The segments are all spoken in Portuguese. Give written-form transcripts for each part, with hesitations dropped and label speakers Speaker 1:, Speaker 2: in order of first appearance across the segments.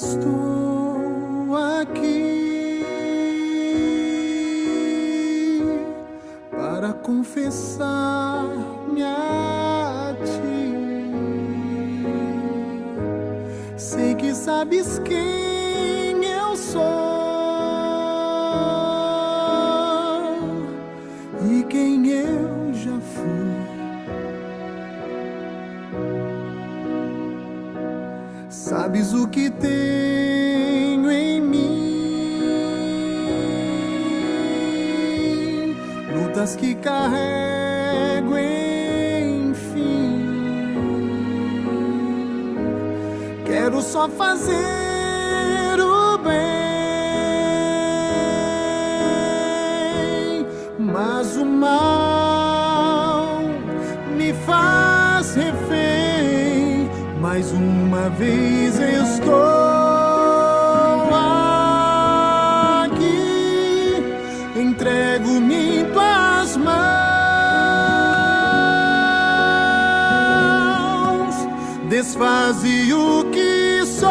Speaker 1: estou aqui para confessar-me a ti. Sei que sabes quem eu sou e quem eu já fui. Sabes o que tenho em mim, lutas que carrego, enfim. Quero só fazer o bem, mas o mal me faz refém. Mais uma vez estou aqui, entrego-me em tuas mãos, desfaze o que sou,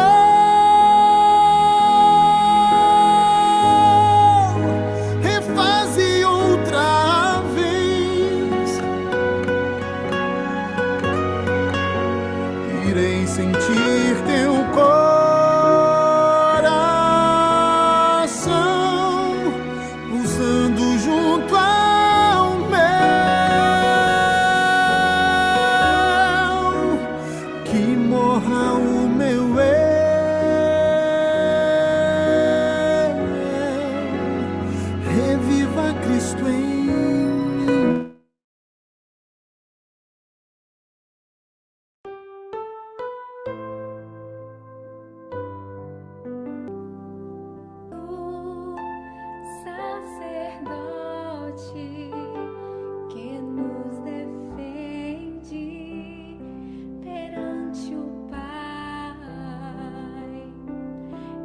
Speaker 1: refaze outra vez. Irei sentir teu coração pulsando junto ao meu, que morra o meu eu, reviva Cristo em mim.
Speaker 2: Sacerdote que nos defende perante o Pai,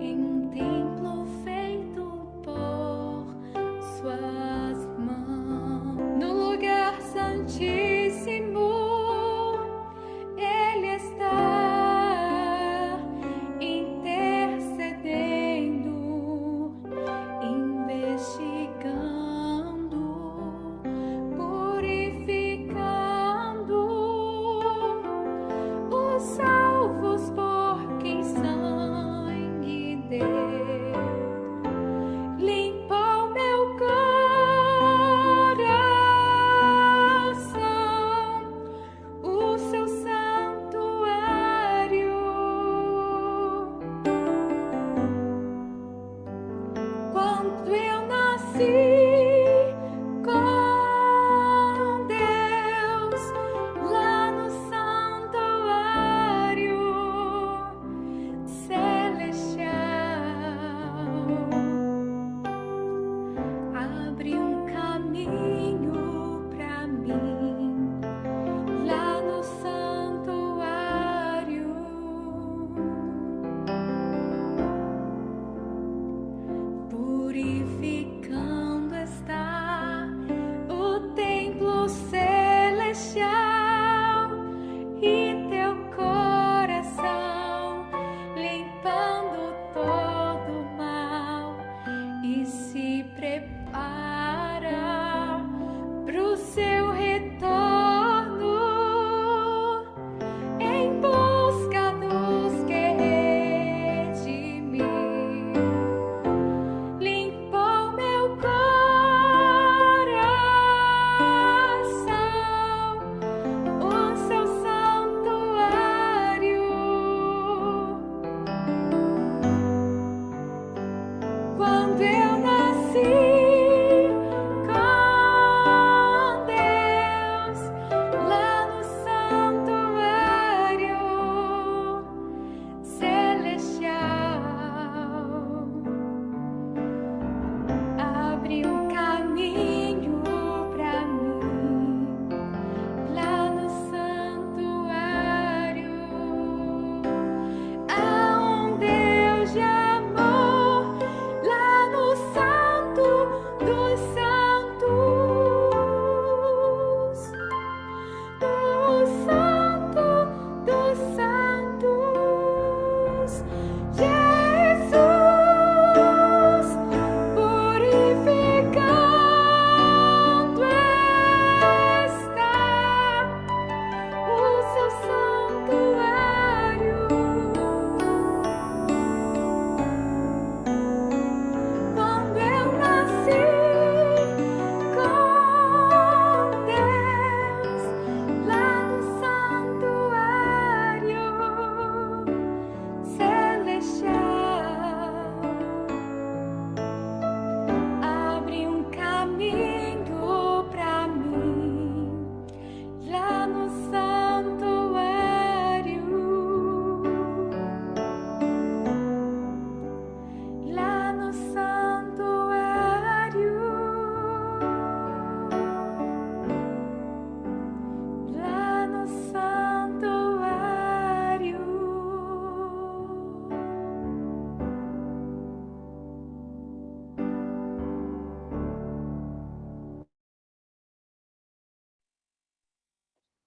Speaker 2: em um templo feito por suas mãos, no lugar santíssimo Ele está intercedendo, investigando, purificando os salvos por quem sangue deu. Limpou meu coração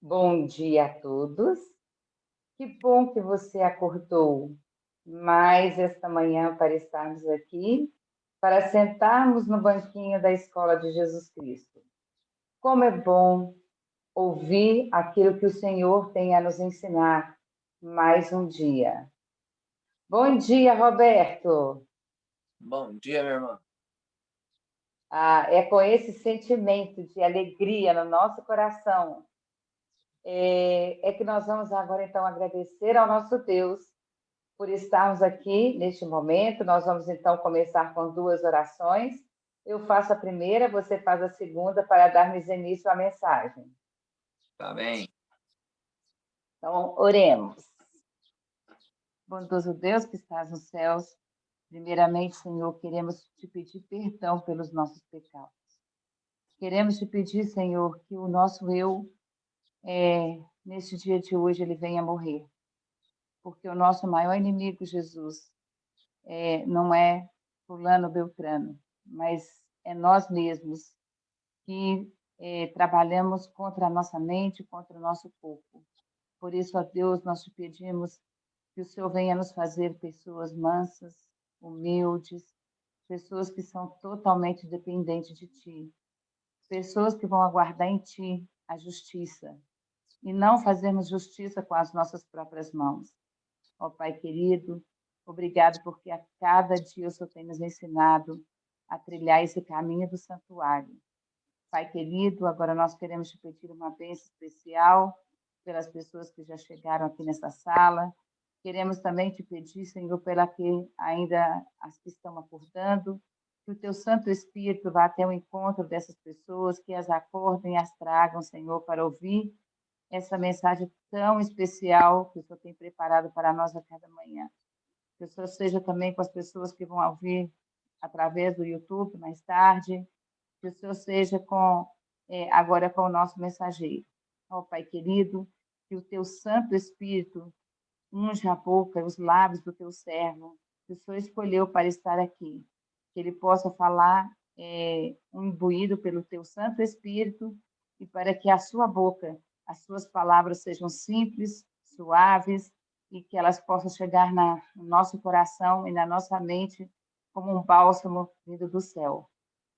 Speaker 3: Bom dia a todos. Que bom que você acordou mais esta manhã para estarmos aqui, para sentarmos no banquinho da Escola de Jesus Cristo. Como é bom ouvir aquilo que o Senhor tem a nos ensinar mais um dia. Bom dia, Roberto.
Speaker 4: Bom dia, minha irmã.
Speaker 3: É com esse sentimento de alegria no nosso coração que nós vamos agora então agradecer ao nosso Deus por estarmos aqui neste momento. Nós vamos então começar com 2 orações. Eu faço a primeira, você faz a segunda para darmos início à mensagem.
Speaker 4: Tá bem.
Speaker 3: Então, oremos. Bondoso Deus que estás nos céus, primeiramente, Senhor, queremos te pedir perdão pelos nossos pecados. Queremos te pedir, Senhor, que o nosso eu, neste dia de hoje, ele venha morrer. Porque o nosso maior inimigo, Jesus, não é fulano beltrano, mas é nós mesmos que trabalhamos contra a nossa mente, contra o nosso corpo. Por isso, ó Deus, nós te pedimos que o Senhor venha nos fazer pessoas mansas, humildes, pessoas que são totalmente dependentes de Ti, pessoas que vão aguardar em Ti a justiça e não fazermos justiça com as nossas próprias mãos. Ó Pai querido, obrigado porque a cada dia o Senhor tem nos ensinado a trilhar esse caminho do santuário. Pai querido, agora nós queremos te pedir uma bênção especial pelas pessoas que já chegaram aqui nessa sala. Queremos também te pedir, Senhor, pela que ainda as que estão acordando, que o teu Santo Espírito vá até o encontro dessas pessoas, que as acordem e as tragam, Senhor, para ouvir essa mensagem tão especial que o Senhor tem preparado para nós a cada manhã. Que o Senhor seja também com as pessoas que vão ouvir através do YouTube mais tarde, que o Senhor seja agora com o nosso mensageiro. Ó Pai querido, que o teu Santo Espírito unja a boca e os lábios do teu servo, que o Senhor escolheu para estar aqui, que ele possa falar imbuído pelo teu Santo Espírito e para que a sua boca, as suas palavras sejam simples, suaves e que elas possam chegar no nosso coração e na nossa mente como um bálsamo vindo do céu.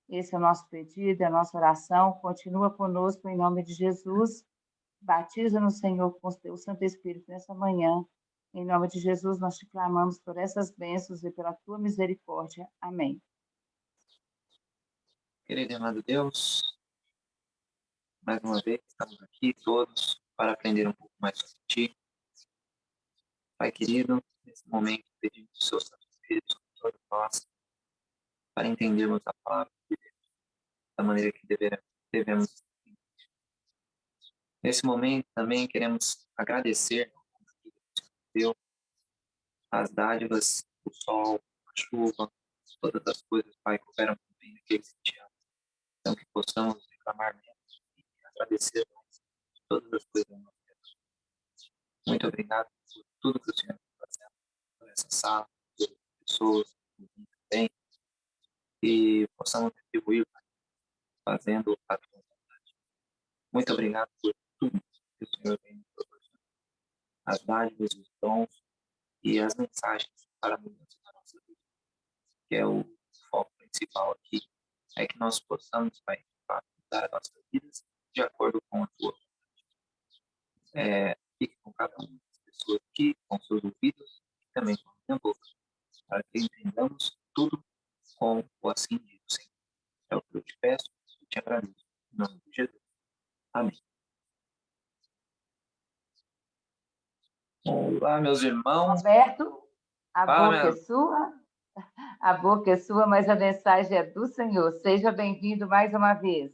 Speaker 3: Esse é o nosso pedido, é a nossa oração. Continua conosco em nome de Jesus. Batiza-nos, Senhor, com o teu Santo Espírito nessa manhã. Em nome de Jesus, nós te clamamos por essas bênçãos e pela tua misericórdia. Amém.
Speaker 4: Querido e amado Deus, mais uma vez estamos aqui todos para aprender um pouco mais sobre Ti. Pai querido, nesse momento pedimos o Seu Santo Espírito sobre todos nós, para entendermos a palavra de Deus da maneira que devemos. Nesse momento também queremos agradecer Deus as dádivas, o sol, a chuva, todas as coisas, Pai, que operam bem naqueles que te amam. Então que possamos reclamar menos e agradecer mais todas as coisas da nossa vida. Muito obrigado por tudo que o Senhor está fazendo, por essa sala, por pessoas que também, e possamos retribuir, Pai, fazendo a tua vontade. Muito obrigado por tudo que o Senhor tem nos proporcionado, as dádivas, os dons e as mensagens para a mudança da nossa vida, que é o foco principal aqui, é que nós possamos, Pai, mudar as nossas vidas de acordo com a tua vontade. Fique com cada uma das pessoas aqui, com seus ouvidos e também com a minha boca, para que entendamos tudo com o assim diz o Senhor. É o que eu te peço e te agradeço. Em nome de Jesus. Amém. Olá, meus irmãos.
Speaker 3: Roberto, a
Speaker 4: Fala,
Speaker 3: boca é sua, mas a mensagem é do Senhor. Seja bem-vindo mais uma vez.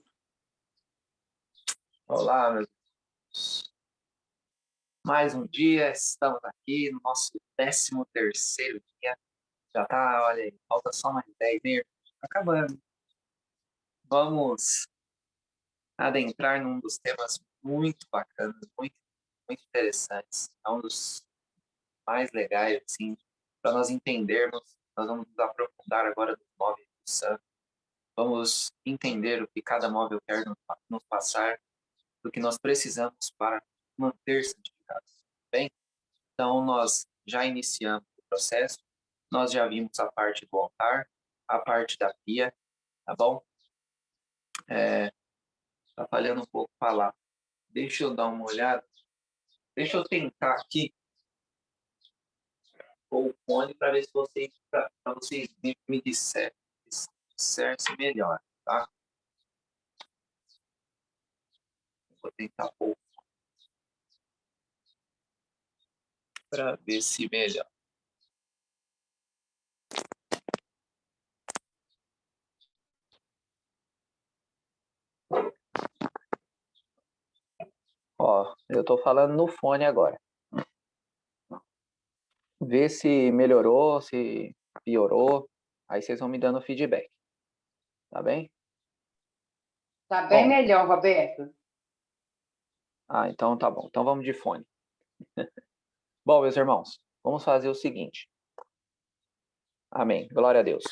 Speaker 4: Olá, meus irmãos. Mais um dia, estamos aqui no nosso 13º dia. Já tá, olha aí, falta só mais 10 minutos. Acabando. Vamos adentrar num dos temas muito bacanas, muito, muito interessantes. É um dos mais legais, assim, para nós entendermos. Nós vamos nos aprofundar agora nos móveis do santo. Vamos entender o que cada móvel quer nos passar do que nós precisamos para manter santificados. Bem, então nós já iniciamos o processo, nós já vimos a parte do altar, a parte da pia, tá bom? Tá falhando um pouco falar. Deixa eu dar uma olhada. Deixa eu tentar aqui com o fone para ver se vocês, para vocês me disserem se melhor, tá? Vou tentar pôr o fone para ver se melhor. Ó, eu tô falando no fone agora. Vê se melhorou, se piorou. Aí vocês vão me dando feedback. Tá bem?
Speaker 3: Tá bem
Speaker 4: Bom.
Speaker 3: melhor, Roberto.
Speaker 4: Ah, então tá bom. Então vamos de fone. Bom, meus irmãos, vamos fazer o seguinte. Amém. Glória a Deus.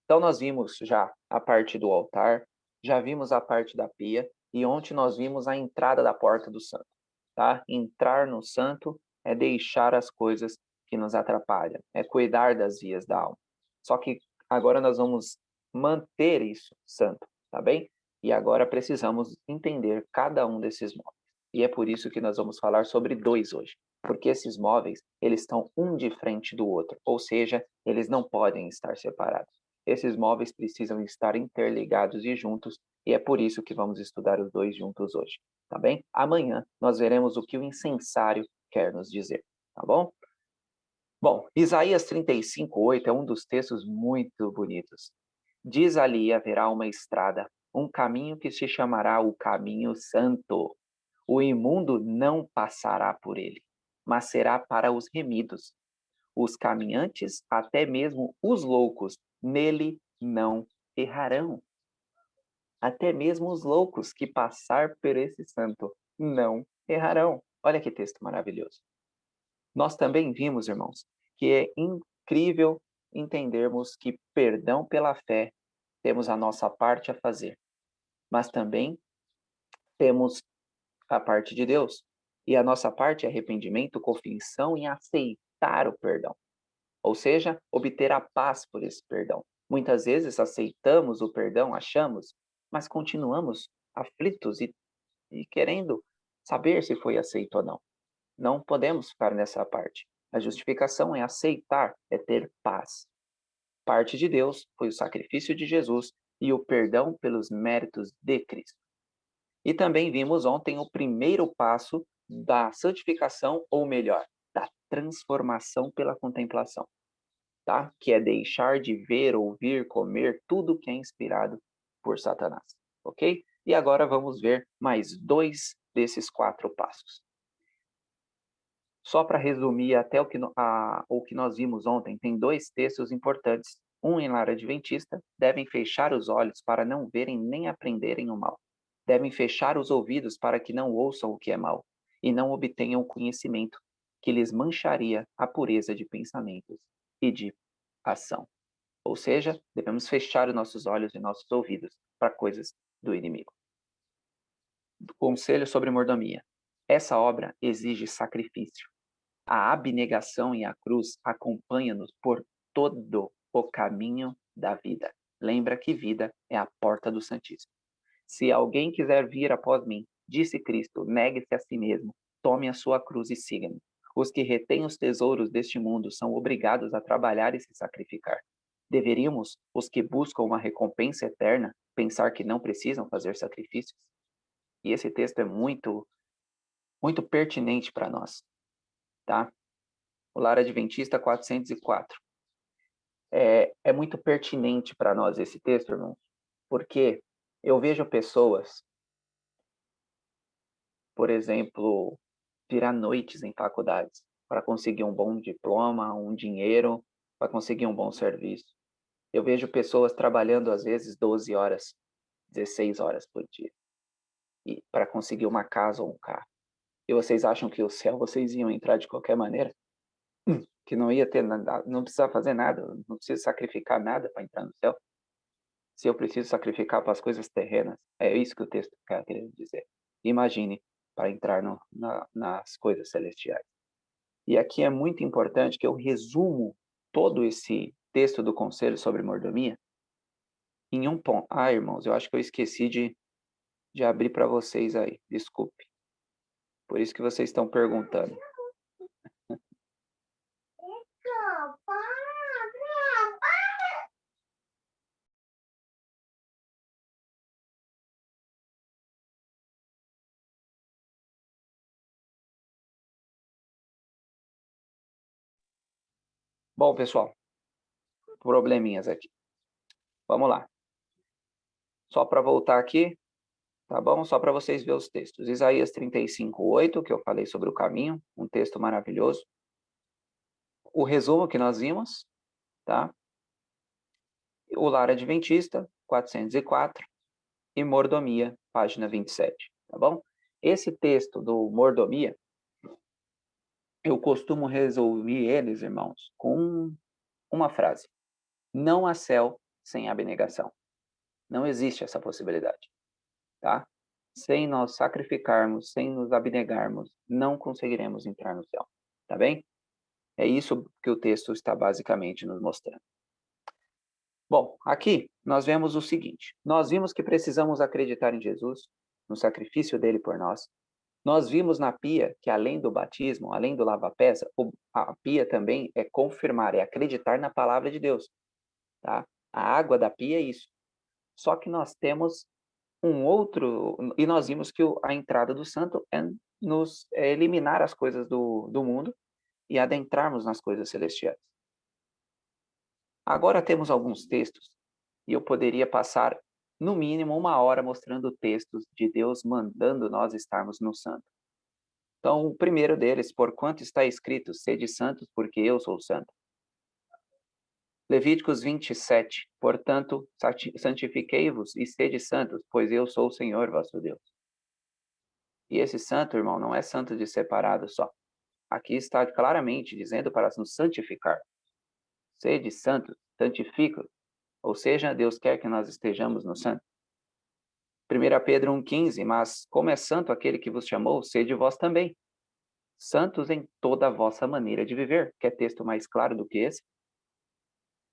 Speaker 4: Então nós vimos já a parte do altar, já vimos a parte da pia, e ontem nós vimos a entrada da porta do santo. Tá? Entrar no santo é deixar as coisas que nos atrapalham, é cuidar das vias da alma. Só que agora nós vamos manter isso santo, tá bem? E agora precisamos entender cada um desses móveis. E é por isso que nós vamos falar sobre 2 hoje. Porque esses móveis, eles estão um de frente do outro, ou seja, eles não podem estar separados. Esses móveis precisam estar interligados e juntos, e é por isso que vamos estudar os 2 juntos hoje, tá bem? Amanhã nós veremos o que o incensário quer nos dizer, tá bom? Bom, Isaías 35:8 é um dos textos muito bonitos. Diz ali: haverá uma estrada, um caminho que se chamará o caminho santo. O imundo não passará por ele, mas será para os remidos. Os caminhantes, até mesmo os loucos, nele não errarão. Até mesmo os loucos que passar por esse santo não errarão. Olha que texto maravilhoso. Nós também vimos, irmãos, que é incrível entendermos que perdão pela fé temos a nossa parte a fazer, mas também temos a parte de Deus. E a nossa parte é arrependimento, confissão e aceitar o perdão. Ou seja, obter a paz por esse perdão. Muitas vezes aceitamos o perdão, achamos, mas continuamos aflitos e querendo saber se foi aceito ou não. Não podemos ficar nessa parte. A justificação é aceitar, é ter paz. Parte de Deus foi o sacrifício de Jesus e o perdão pelos méritos de Cristo. E também vimos ontem o primeiro passo da santificação, ou melhor, da transformação pela contemplação, tá? Que é deixar de ver, ouvir, comer tudo que é inspirado por Satanás, ok? E agora vamos ver mais 2 desses 4 passos. Só para resumir até o que nós vimos ontem, tem 2 textos importantes. Um em lar adventista: devem fechar os olhos para não verem nem aprenderem o mal. Devem fechar os ouvidos para que não ouçam o que é mal, e não obtenham o conhecimento, que lhes mancharia a pureza de pensamentos e de ação. Ou seja, devemos fechar os nossos olhos e nossos ouvidos para coisas do inimigo. Conselho sobre mordomia. Essa obra exige sacrifício. A abnegação e a cruz acompanham-nos por todo o caminho da vida. Lembra que vida é a porta do Santíssimo. Se alguém quiser vir após mim, disse Cristo, negue-se a si mesmo, tome a sua cruz e siga-me. Os que retêm os tesouros deste mundo são obrigados a trabalhar e se sacrificar. Deveríamos, os que buscam uma recompensa eterna, pensar que não precisam fazer sacrifícios? E esse texto é muito pertinente para nós, tá? O Lar Adventista 404. É muito pertinente para nós esse texto, irmãos, porque eu vejo pessoas, por exemplo, virar noites em faculdades para conseguir um bom diploma, um dinheiro, para conseguir um bom serviço. Eu vejo pessoas trabalhando, às vezes, 12 horas, 16 horas por dia, e para conseguir uma casa ou um carro. E vocês acham que o céu vocês iam entrar de qualquer maneira? Que não ia ter nada, não precisa fazer nada, não precisa sacrificar nada para entrar no céu? Se eu preciso sacrificar para as coisas terrenas, é isso que o texto quer querer dizer. Imagine para entrar nas coisas celestiais. E aqui é muito importante que eu resumo todo esse texto do conselho sobre mordomia em um ponto. Ah, irmãos, eu acho que eu esqueci de abrir para vocês aí, desculpe. Por isso que vocês estão perguntando. Bom, pessoal, probleminhas aqui. Vamos lá. Só para voltar aqui, tá bom? Só para vocês verem os textos. Isaías 35:8, que eu falei sobre o caminho, um texto maravilhoso. O resumo que nós vimos, tá? O Lar Adventista, 404, e Mordomia, página 27, tá bom? Esse texto do Mordomia, eu costumo resumir eles, irmãos, com uma frase. Não há céu sem abnegação. Não existe essa possibilidade, tá? Sem nós sacrificarmos, sem nos abnegarmos, não conseguiremos entrar no céu, tá bem? É isso que o texto está basicamente nos mostrando. Bom, aqui nós vemos o seguinte. Nós vimos que precisamos acreditar em Jesus, no sacrifício dele por nós. Nós vimos na pia que além do batismo, além do lava-pés, a pia também é confirmar, é acreditar na palavra de Deus, tá? A água da pia é isso. Só que nós temos um outro, e nós vimos que a entrada do santo é eliminar as coisas do mundo e adentrarmos nas coisas celestiais. Agora temos alguns textos, e eu poderia passar, no mínimo, 1 hora mostrando textos de Deus mandando nós estarmos no santo. Então, o primeiro deles, porquanto está escrito, sede santos, porque eu sou santo. Levíticos 27, portanto, santifiquei-vos e sede santos, pois eu sou o Senhor vosso Deus. E esse santo, irmão, não é santo de separado só. Aqui está claramente dizendo para nos santificar. Sede santos, santifica. Ou seja, Deus quer que nós estejamos no santo. 1 Pedro 1,15, mas como é santo aquele que vos chamou, sede vós também. Santos em toda a vossa maneira de viver. Quer texto mais claro do que esse?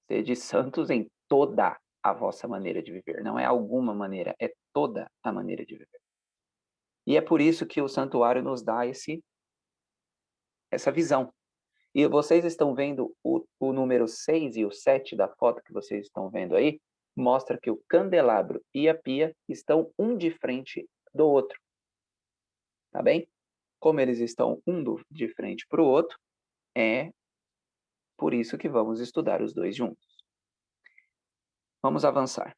Speaker 4: Sede santos em toda a vossa maneira de viver. Não é alguma maneira, é toda a maneira de viver. E é por isso que o santuário nos dá essa visão. E vocês estão vendo o número 6 e o 7 da foto que vocês estão vendo aí, mostra que o candelabro e a pia estão um de frente do outro. Tá bem? Como eles estão de frente para o outro, é por isso que vamos estudar os dois juntos. Vamos avançar.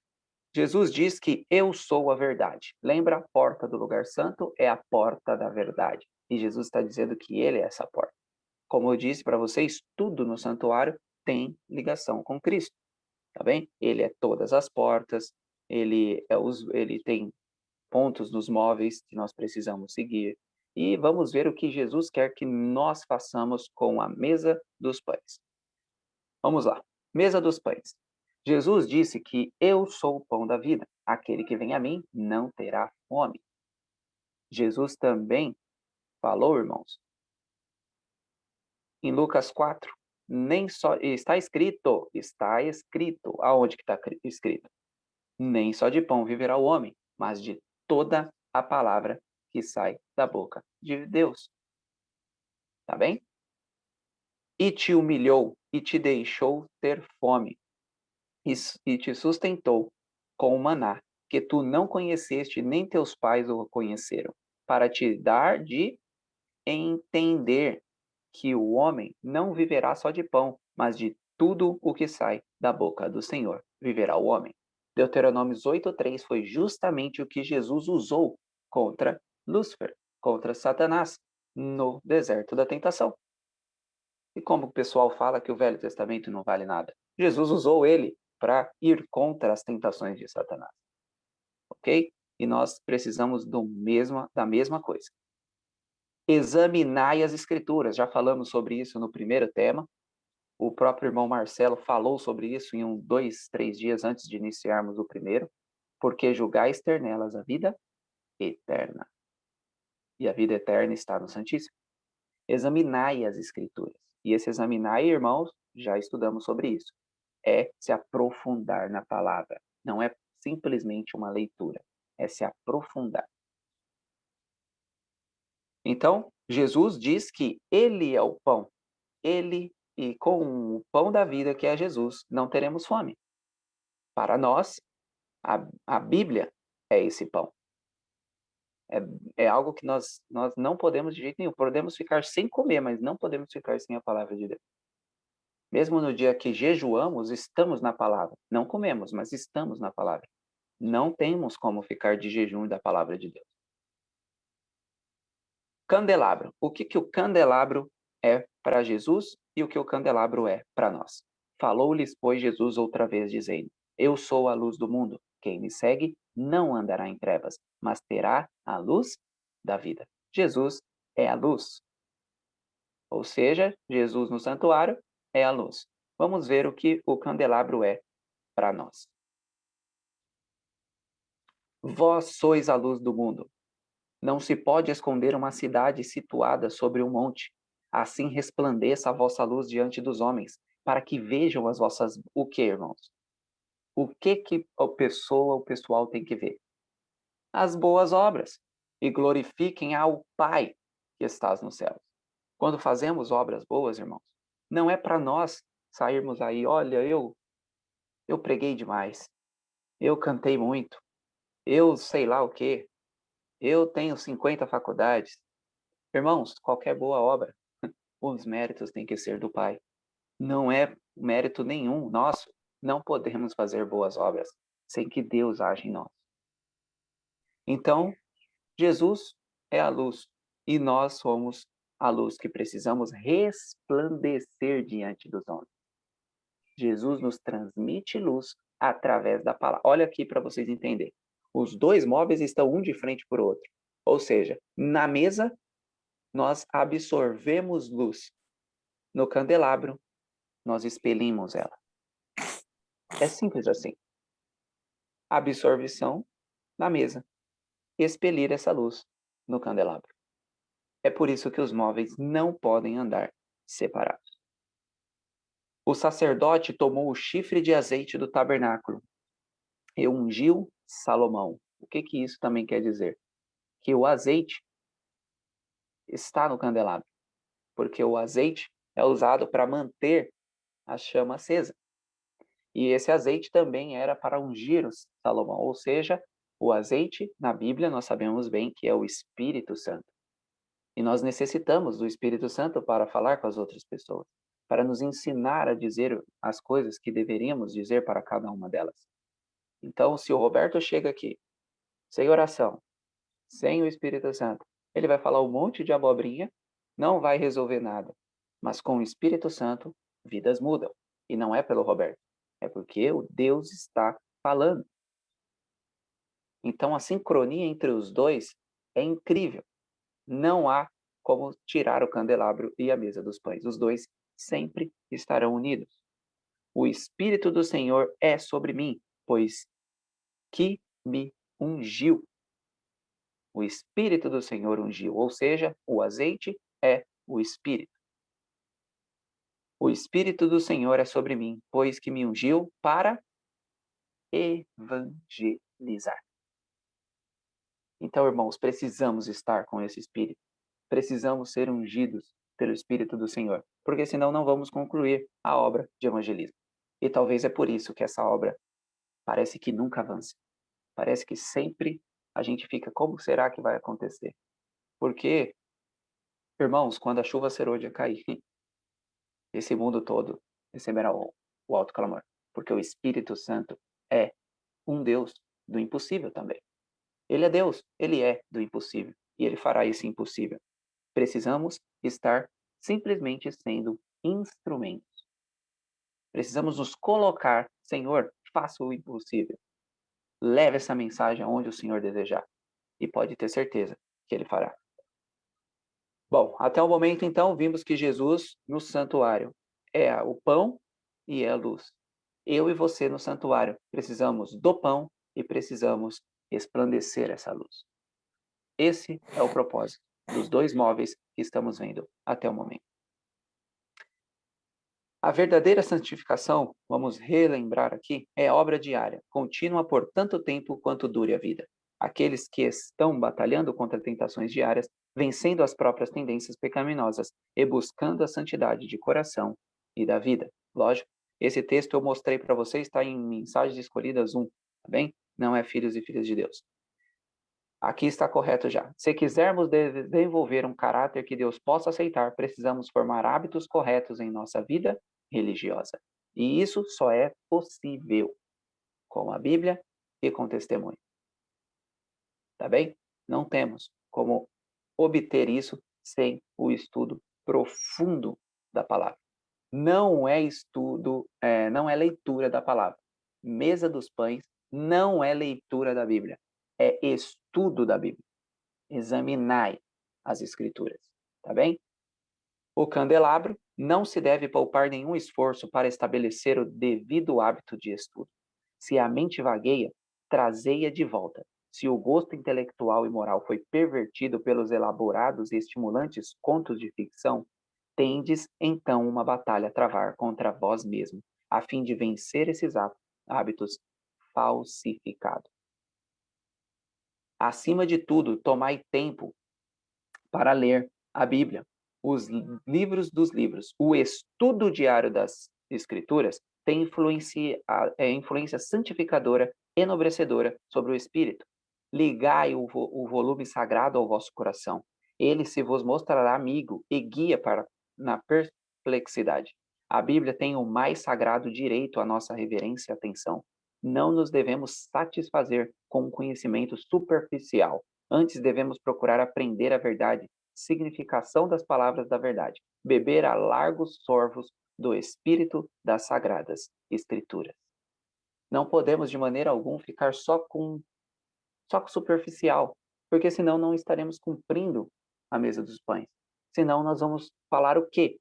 Speaker 4: Jesus diz que eu sou a verdade. Lembra, a porta do lugar santo é a porta da verdade. E Jesus está dizendo que ele é essa porta. Como eu disse para vocês, tudo no santuário tem ligação com Cristo. Tá bem? Ele é todas as portas, ele tem pontos nos móveis que nós precisamos seguir. E vamos ver o que Jesus quer que nós façamos com a mesa dos pães. Vamos lá. Mesa dos pães. Jesus disse que eu sou o pão da vida. Aquele que vem a mim não terá fome. Jesus também falou, irmãos, em Lucas 4, nem só está escrito, aonde que está escrito? Nem só de pão viverá o homem, mas de toda a palavra que sai da boca de Deus. Tá bem? E te humilhou e te deixou ter fome, e te sustentou com o maná, que tu não conheceste, nem teus pais o conheceram, para te dar de entender que o homem não viverá só de pão, mas de tudo o que sai da boca do Senhor, viverá o homem. Deuteronômio 8:3 foi justamente o que Jesus usou contra Lúcifer, contra Satanás, no deserto da tentação. E como o pessoal fala que o Velho Testamento não vale nada? Jesus usou ele para ir contra as tentações de Satanás. Ok? E nós precisamos da mesma coisa. Examinai as Escrituras. Já falamos sobre isso no primeiro tema. O próprio irmão Marcelo falou sobre isso em 2, 3 dias antes de iniciarmos o primeiro. Porque julgais ter nelas a vida eterna. E a vida eterna está no Santíssimo. Examinai as Escrituras. E esse examinar, irmãos, já estudamos sobre isso. É se aprofundar na palavra. Não é simplesmente uma leitura. É se aprofundar. Então, Jesus diz que Ele é o pão. Ele, e com o pão da vida, que é Jesus, não teremos fome. Para nós, a Bíblia é esse pão. É algo que nós não podemos de jeito nenhum. Podemos ficar sem comer, mas não podemos ficar sem a palavra de Deus. Mesmo no dia que jejuamos, estamos na palavra. Não comemos, mas estamos na palavra. Não temos como ficar de jejum da palavra de Deus. Candelabro. O que o candelabro é para Jesus e o que o candelabro é para nós? Falou-lhes, pois, Jesus outra vez, dizendo: Eu sou a luz do mundo. Quem me segue não andará em trevas, mas terá a luz da vida. Jesus é a luz. Ou seja, Jesus no santuário é a luz. Vamos ver o que o candelabro é para nós. Vós sois a luz do mundo. Não se pode esconder uma cidade situada sobre um monte. Assim resplandeça a vossa luz diante dos homens, para que vejam as vossas... O que, irmãos? O que o pessoal tem que ver? As boas obras. E glorifiquem ao Pai que estás no céu. Quando fazemos obras boas, irmãos, não é para nós sairmos aí, olha, eu preguei demais, eu cantei muito, eu sei lá o quê, eu tenho 50 faculdades. Irmãos, qualquer boa obra, os méritos têm que ser do Pai. Não é mérito nenhum nosso. Não podemos fazer boas obras sem que Deus age em nós. Então, Jesus é a luz e nós somos a luz que precisamos resplandecer diante dos homens. Jesus nos transmite luz através da palavra. Olha aqui para vocês entenderem. Os dois móveis estão um de frente para o outro. Ou seja, na mesa, nós absorvemos luz. No candelabro, nós expelimos ela. É simples assim. Absorção na mesa. Expelir essa luz no candelabro. É por isso que os móveis não podem andar separados. O sacerdote tomou o chifre de azeite do tabernáculo e ungiu Salomão. O que isso também quer dizer? Que o azeite está no candelabro, porque o azeite é usado para manter a chama acesa. E esse azeite também era para ungir o Salomão, ou seja, o azeite na Bíblia nós sabemos bem que é o Espírito Santo. E nós necessitamos do Espírito Santo para falar com as outras pessoas, para nos ensinar a dizer as coisas que deveríamos dizer para cada uma delas. Então, se o Roberto chega aqui, sem oração, sem o Espírito Santo, ele vai falar um monte de abobrinha, não vai resolver nada. Mas com o Espírito Santo, vidas mudam. E não é pelo Roberto, é porque o Deus está falando. Então, a sincronia entre os dois é incrível. Não há como tirar o candelabro e a mesa dos pães. Os dois sempre estarão unidos. O Espírito do Senhor é sobre mim, pois que me ungiu. O Espírito do Senhor ungiu, ou seja, o azeite é o Espírito. O Espírito do Senhor é sobre mim, pois que me ungiu para evangelizar. Então, irmãos, precisamos estar com esse Espírito. Precisamos ser ungidos pelo Espírito do Senhor, porque senão não vamos concluir a obra de evangelismo. E talvez é por isso que essa obra parece que nunca avança. Parece que sempre a gente fica, como será que vai acontecer? Porque, irmãos, quando a chuva serôdia cair, esse mundo todo receberá o alto clamor. Porque o Espírito Santo é um Deus do impossível também. Ele é Deus, ele é do impossível. E ele fará esse impossível. Precisamos estar simplesmente sendo instrumentos. Precisamos nos colocar, Senhor, faça o impossível. Leve essa mensagem aonde o Senhor desejar. E pode ter certeza que ele fará. Bom, até o momento, então, vimos que Jesus, no santuário, é o pão e é a luz. Eu e você no santuário precisamos do pão e precisamos resplandecer essa luz. Esse é o propósito dos dois móveis que estamos vendo até o momento. A verdadeira santificação, vamos relembrar aqui, é obra diária, contínua por tanto tempo quanto dure a vida. Aqueles que estão batalhando contra tentações diárias, vencendo as próprias tendências pecaminosas e buscando a santidade de coração e da vida. Lógico, esse texto eu mostrei para vocês, está em Mensagens Escolhidas 1, tá bem? Não é Filhos e Filhas de Deus. Aqui está correto já. Se quisermos desenvolver um caráter que Deus possa aceitar, precisamos formar hábitos corretos em nossa vida religiosa. E isso só é possível com a Bíblia e com testemunho. Tá bem? Não temos como obter isso sem o estudo profundo da palavra. Não é estudo, não é leitura da palavra. Mesa dos pães não é leitura da Bíblia, é estudo da Bíblia. Examinai as escrituras, tá bem? O candelabro não se deve poupar nenhum esforço para estabelecer o devido hábito de estudo. Se a mente vagueia, trazei-a de volta. Se o gosto intelectual e moral foi pervertido pelos elaborados e estimulantes contos de ficção, tendes então uma batalha a travar contra vós mesmo, a fim de vencer esses hábitos falsificados. Acima de tudo, tomai tempo para ler a Bíblia, os livros dos livros. O estudo diário das Escrituras tem influência santificadora, enobrecedora sobre o espírito. Ligai o volume sagrado ao vosso coração. Ele se vos mostrará amigo e guia na perplexidade. A Bíblia tem o mais sagrado direito à nossa reverência e atenção. Não nos devemos satisfazer com um conhecimento superficial. Antes devemos procurar aprender a verdade, significação das palavras da verdade, beber a largos sorvos do espírito das sagradas escrituras. Não podemos de maneira alguma ficar só com superficial, porque senão não estaremos cumprindo a mesa dos pães. Senão nós vamos falar o quê?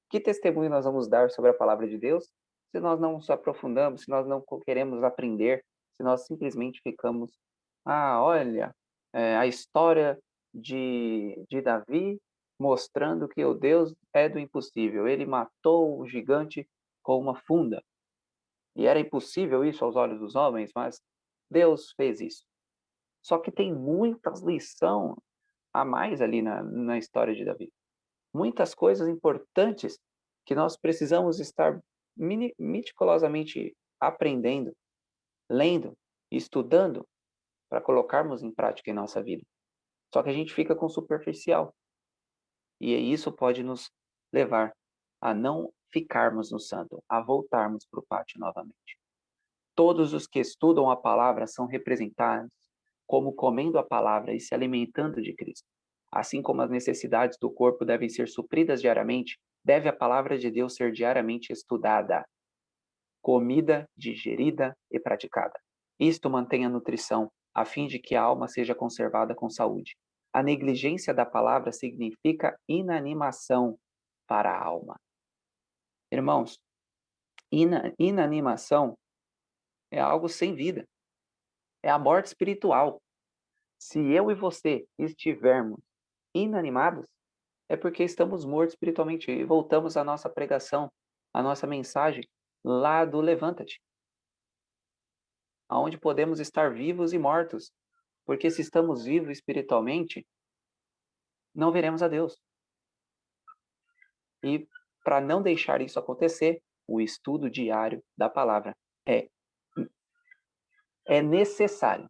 Speaker 4: Que testemunho nós vamos dar sobre a palavra de Deus se nós não nos aprofundamos, se nós não queremos aprender, se nós simplesmente ficamos, olha, a história de Davi mostrando que o Deus é do impossível. Ele matou o gigante com uma funda. E era impossível isso aos olhos dos homens, mas Deus fez isso. Só que tem muitas lições a mais ali na história de Davi. Muitas coisas importantes que nós precisamos estar meticulosamente aprendendo, lendo, estudando, para colocarmos em prática em nossa vida. Só que a gente fica com superficial. E isso pode nos levar a não ficarmos no santo, a voltarmos para o pátio novamente. Todos os que estudam a palavra são representados como comendo a palavra e se alimentando de Cristo. Assim como as necessidades do corpo devem ser supridas diariamente, deve a palavra de Deus ser diariamente estudada, comida, digerida e praticada. Isto mantém a nutrição, a fim de que a alma seja conservada com saúde. A negligência da palavra significa inanimação para a alma. Irmãos, inanimação é algo sem vida. É a morte espiritual. Se eu e você estivermos inanimados, é porque estamos mortos espiritualmente. E voltamos à nossa pregação, à nossa mensagem lá do Levanta-te. Onde podemos estar vivos e mortos. Porque se estamos vivos espiritualmente, não veremos a Deus. E para não deixar isso acontecer, o estudo diário da palavra é necessário.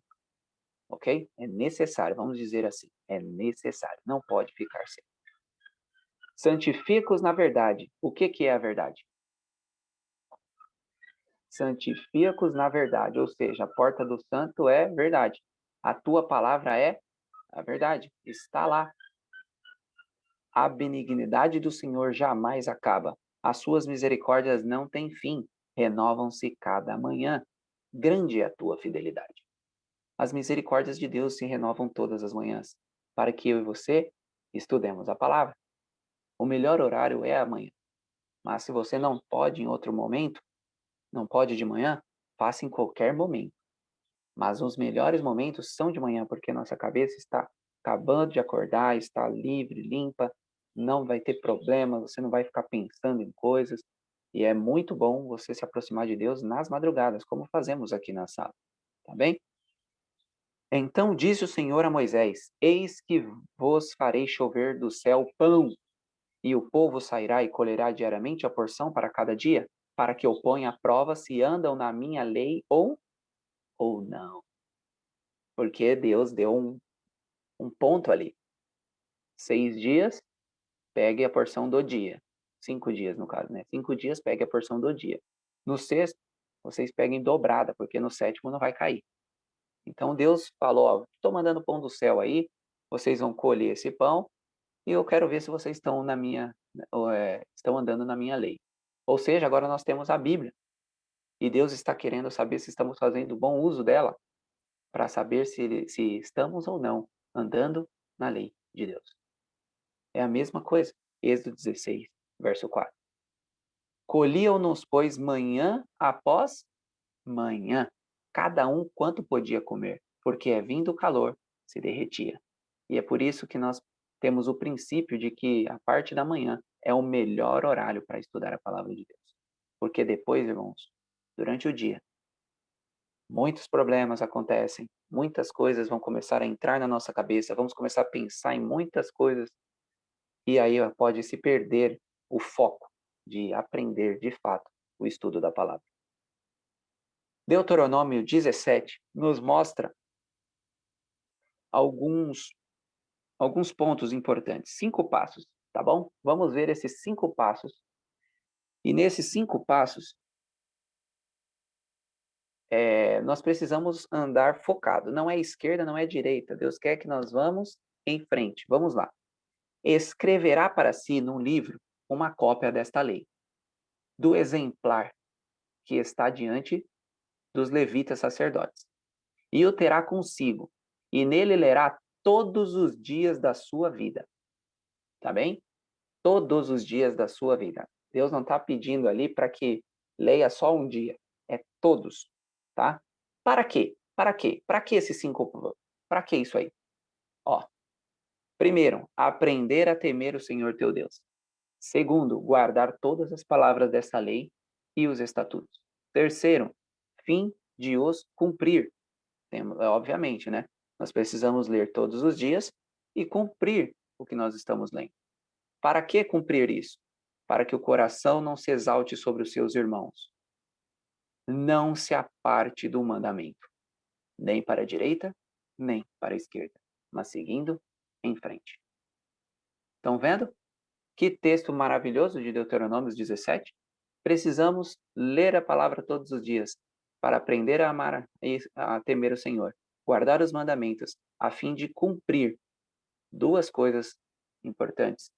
Speaker 4: Ok? É necessário, vamos dizer assim. É necessário, não pode ficar sem. Santifica-os na verdade. O que é a verdade? Santifica-os na verdade, ou seja, a porta do santo é verdade. A tua palavra é a verdade, está lá. A benignidade do Senhor jamais acaba. As suas misericórdias não têm fim, renovam-se cada manhã. Grande é a tua fidelidade. As misericórdias de Deus se renovam todas as manhãs, para que eu e você estudemos a palavra. O melhor horário é amanhã. Mas se você não pode em outro momento, não pode de manhã, faça em qualquer momento. Mas os melhores momentos são de manhã, porque nossa cabeça está acabando de acordar, está livre, limpa, não vai ter problema, você não vai ficar pensando em coisas. E é muito bom você se aproximar de Deus nas madrugadas, como fazemos aqui na sala, tá bem? Então disse o Senhor a Moisés: Eis que vos farei chover do céu pão, e o povo sairá e colherá diariamente a porção para cada dia, para que eu ponha à prova se andam na minha lei ou não. Porque Deus deu um ponto ali. 6 dias, pegue a porção do dia. 5 dias, no caso, né? 5 dias, pegue a porção do dia. No sexto, vocês peguem dobrada, porque no sétimo não vai cair. Então Deus falou, ó, estou mandando pão do céu aí, vocês vão colher esse pão, e eu quero ver se vocês estão estão andando na minha lei. Ou seja, agora nós temos a Bíblia. E Deus está querendo saber se estamos fazendo bom uso dela, para saber se estamos ou não andando na lei de Deus. É a mesma coisa. Êxodo 16, verso 4. Colhiam-nos, pois, manhã após manhã, cada um quanto podia comer, porque vindo o calor, se derretia. E é por isso que nós temos o princípio de que a parte da manhã é o melhor horário para estudar a palavra de Deus. Porque depois, irmãos, durante o dia, muitos problemas acontecem, muitas coisas vão começar a entrar na nossa cabeça, vamos começar a pensar em muitas coisas, e aí pode se perder o foco de aprender de fato o estudo da palavra. Deuteronômio 17 nos mostra alguns pontos importantes, 5 passos, tá bom? Vamos ver esses 5 passos. E nesses 5 passos, nós precisamos andar focado. Não é esquerda, não é direita. Deus quer que nós vamos em frente. Vamos lá. Escreverá para si num livro uma cópia desta lei, do exemplar que está diante dos levitas sacerdotes. E o terá consigo, e nele lerá todos os dias da sua vida. Tá bem? Todos os dias da sua vida. Deus não está pedindo ali para que leia só um dia. É todos, tá? Para quê? Para quê? Para que esses 5? Para que isso aí? Ó, primeiro, aprender a temer o Senhor teu Deus. Segundo, guardar todas as palavras dessa lei e os estatutos. Terceiro, fim de os cumprir. Obviamente, né? Nós precisamos ler todos os dias e cumprir o que nós estamos lendo. Para que cumprir isso? Para que o coração não se exalte sobre os seus irmãos. Não se aparte do mandamento, nem para a direita, nem para a esquerda, mas seguindo em frente. Estão vendo? Que texto maravilhoso de Deuteronômio 17. Precisamos ler a palavra todos os dias para aprender a amar e a temer o Senhor, guardar os mandamentos, a fim de cumprir 2 coisas importantes: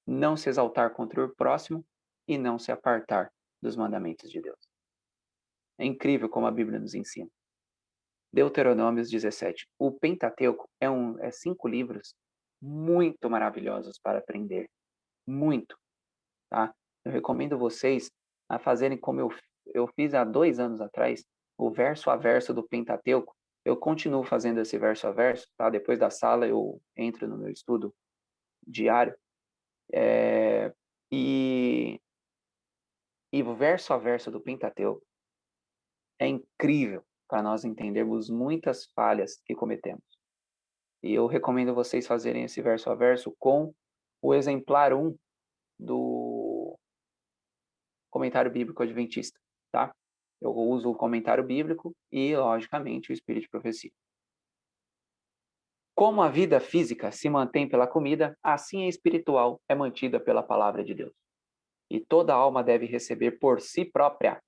Speaker 4: não se exaltar contra o próximo e não se apartar dos mandamentos de Deus. É incrível como a Bíblia nos ensina. Deuteronômio 17. O Pentateuco é 5 livros muito maravilhosos para aprender. Muito, tá? Eu recomendo vocês a fazerem como eu fiz há 2 anos atrás, o verso a verso do Pentateuco. Eu continuo fazendo esse verso a verso, tá? Depois da sala eu entro no meu estudo diário. E o verso a verso do Pentateuco é incrível para nós entendermos muitas falhas que cometemos. E eu recomendo vocês fazerem esse verso a verso com o exemplar 1 do Comentário Bíblico Adventista, tá? Eu uso o comentário bíblico e, logicamente, o Espírito de Profecia. Como a vida física se mantém pela comida, assim a espiritual é mantida pela palavra de Deus. E toda alma deve receber por si própria.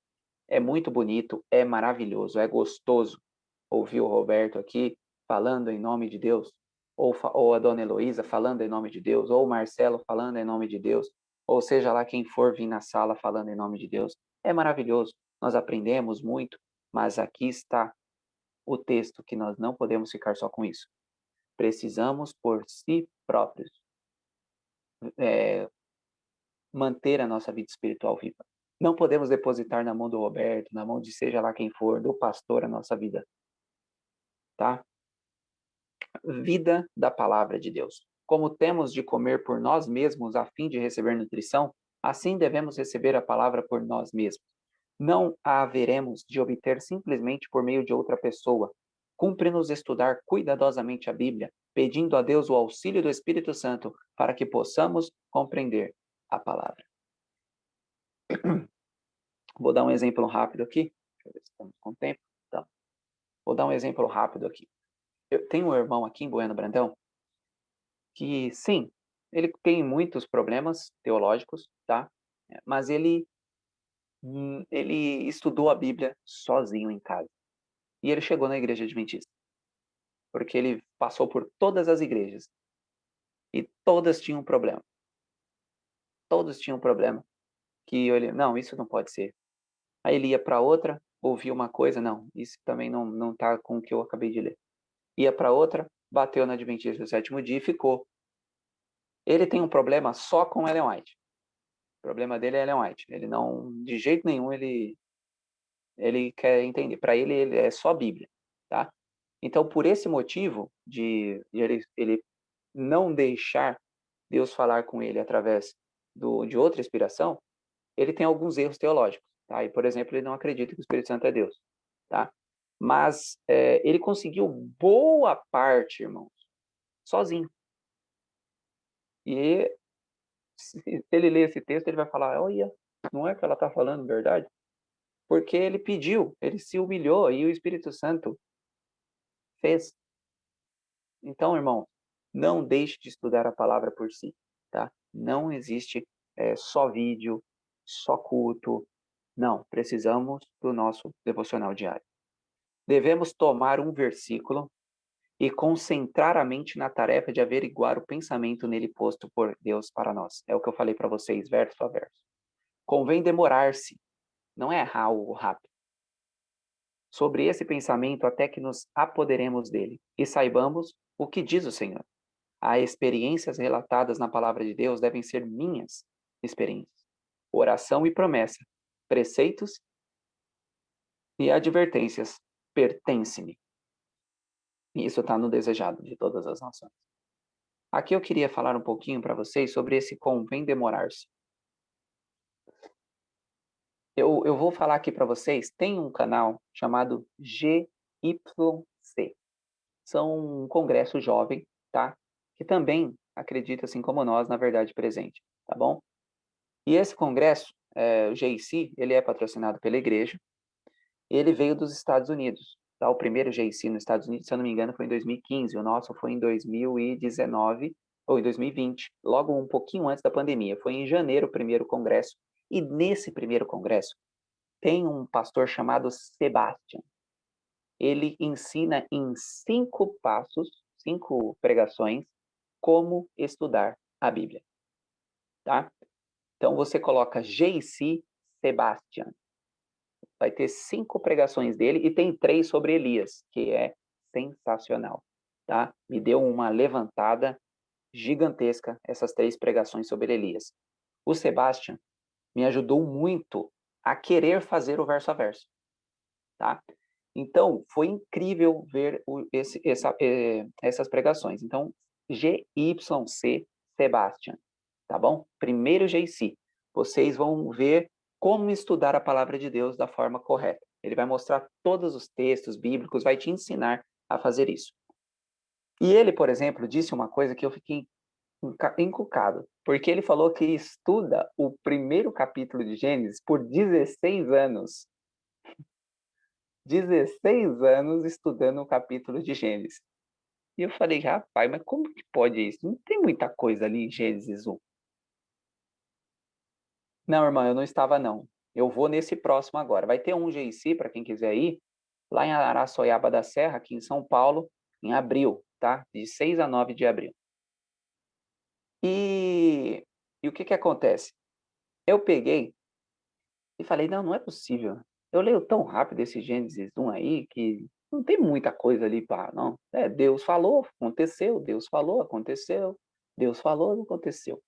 Speaker 4: É muito bonito, é maravilhoso, é gostoso ouvir o Roberto aqui falando em nome de Deus, ou a dona Heloísa falando em nome de Deus, ou o Marcelo falando em nome de Deus, ou seja lá quem for vir na sala falando em nome de Deus. É maravilhoso, nós aprendemos muito, mas aqui está o texto que nós não podemos ficar só com isso. Precisamos por si próprios manter a nossa vida espiritual viva. Não podemos depositar na mão do Roberto, na mão de seja lá quem for, do pastor, a nossa vida. Tá? Vida da palavra de Deus. Como temos de comer por nós mesmos a fim de receber nutrição, assim devemos receber a palavra por nós mesmos. Não a haveremos de obter simplesmente por meio de outra pessoa. Cumpre-nos estudar cuidadosamente a Bíblia, pedindo a Deus o auxílio do Espírito Santo para que possamos compreender a palavra. Vou dar um exemplo rápido aqui. Deixa eu ver se estamos com tempo. Então, vou dar um exemplo rápido aqui. Eu tenho um irmão aqui em Bueno Brandão que, sim, ele tem muitos problemas teológicos, tá? Mas ele estudou a Bíblia sozinho em casa. E ele chegou na igreja adventista. Porque ele passou por todas as igrejas. E todas tinham problema. Todos tinham problema. Que ele, não, isso não pode ser. Aí ele ia para outra, ouvia uma coisa, não, isso também não tá com o que eu acabei de ler. Ia para outra, bateu na Adventista do sétimo dia e ficou. Ele tem um problema só com Ellen White. O problema dele é Ellen White. Ele não, de jeito nenhum, ele quer entender. Para ele é só Bíblia, tá? Então, por esse motivo de ele não deixar Deus falar com ele através de outra inspiração, ele tem alguns erros teológicos, tá? E, por exemplo, ele não acredita que o Espírito Santo é Deus, tá? Mas ele conseguiu boa parte, irmãos, sozinho. E se ele ler esse texto, ele vai falar, olha, não é que ela está falando verdade? Porque ele pediu, ele se humilhou e o Espírito Santo fez. Então, irmão, não deixe de estudar a palavra por si, tá? Não existe só vídeo, só culto. Não, precisamos do nosso devocional diário. Devemos tomar um versículo e concentrar a mente na tarefa de averiguar o pensamento nele posto por Deus para nós. É o que eu falei para vocês, verso a verso. Convém demorar-se, não é algo rápido, sobre esse pensamento até que nos apoderemos dele e saibamos o que diz o Senhor. As experiências relatadas na palavra de Deus devem ser minhas experiências. Oração e promessa, preceitos e advertências pertencem-me. Isso está no desejado de todas as nações. Aqui eu queria falar um pouquinho para vocês sobre esse convém demorar-se. Eu vou falar aqui para vocês, tem um canal chamado GYC. São um congresso jovem, tá? Que também acredita, assim como nós, na verdade presente, tá bom? E esse congresso, o GIC, ele é patrocinado pela igreja, e ele veio dos Estados Unidos, tá? O primeiro GIC nos Estados Unidos, se eu não me engano, foi em 2015, o nosso foi em 2019, ou em 2020, logo um pouquinho antes da pandemia, foi em janeiro o primeiro congresso, e nesse primeiro congresso tem um pastor chamado Sebastian. Ele ensina em 5 passos, 5 pregações, como estudar a Bíblia, tá? Então você coloca GIC Sebastian. Vai ter 5 pregações dele e tem 3 sobre Elias, que é sensacional, tá? Me deu uma levantada gigantesca essas 3 pregações sobre Elias. O Sebastian me ajudou muito a querer fazer o verso a verso, tá? Então, foi incrível ver essas pregações. Então, GYC Sebastian, tá bom? Primeiro GIC. Vocês vão ver como estudar a palavra de Deus da forma correta. Ele vai mostrar todos os textos bíblicos, vai te ensinar a fazer isso. E ele, por exemplo, disse uma coisa que eu fiquei encucado, porque ele falou que estuda o primeiro capítulo de Gênesis por 16 anos. 16 anos estudando o capítulo de Gênesis. E eu falei, rapaz, mas como que pode isso? Não tem muita coisa ali em Gênesis 1. Não, irmão, eu não estava não. Eu vou nesse próximo agora. Vai ter um GIC, para quem quiser ir, lá em Araçoiaba da Serra, aqui em São Paulo, em abril, tá? De 6 a 9 de abril. E o que acontece? Eu peguei e falei, não é possível. Eu leio tão rápido esse Gênesis 1 aí que não tem muita coisa ali para, não. Deus falou, aconteceu, Deus falou, aconteceu, Deus falou, aconteceu.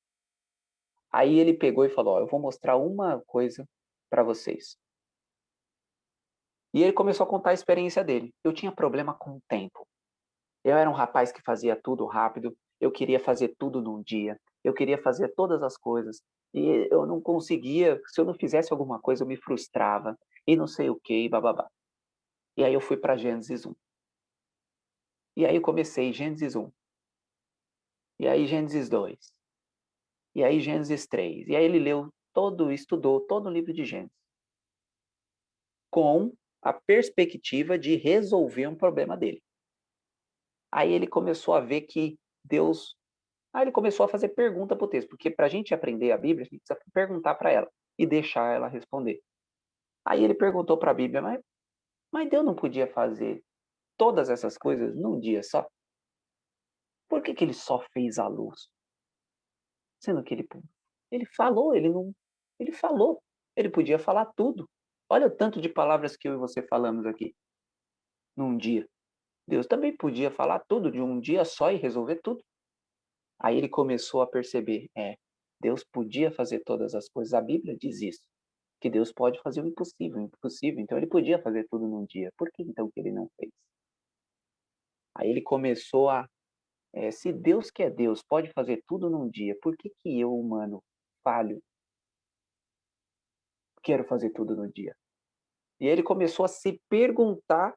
Speaker 5: Aí ele pegou e falou, ó, eu vou mostrar uma coisa para vocês. E ele começou a contar a experiência dele. Eu tinha problema com o tempo. Eu era um rapaz que fazia tudo rápido, eu queria fazer tudo num dia, eu queria fazer todas as coisas, e eu não conseguia, se eu não fizesse alguma coisa eu me frustrava, e não sei o que, e bababá. E aí eu fui para Gênesis 1. E aí eu comecei Gênesis 1. E aí Gênesis 2. E aí Gênesis 3. E aí ele estudou todo o livro de Gênesis. Com a perspectiva de resolver um problema dele. Aí ele começou a ver que Deus... Aí ele começou a fazer pergunta para o texto, porque para a gente aprender a Bíblia, a gente precisa perguntar para ela e deixar ela responder. Aí ele perguntou para a Bíblia, mas Deus não podia fazer todas essas coisas num dia só? Por que ele só fez a luz? Sendo que ele falou, ele falou. Ele podia falar tudo. Olha o tanto de palavras que eu e você falamos aqui num dia. Deus também podia falar tudo de um dia só e resolver tudo. Aí ele começou a perceber, Deus podia fazer todas as coisas. A Bíblia diz isso, que Deus pode fazer o impossível. Então ele podia fazer tudo num dia. Por que então que ele não fez? Aí ele começou se Deus que é Deus pode fazer tudo num dia, por que eu, humano, falho, quero fazer tudo no dia? E aí ele começou a se perguntar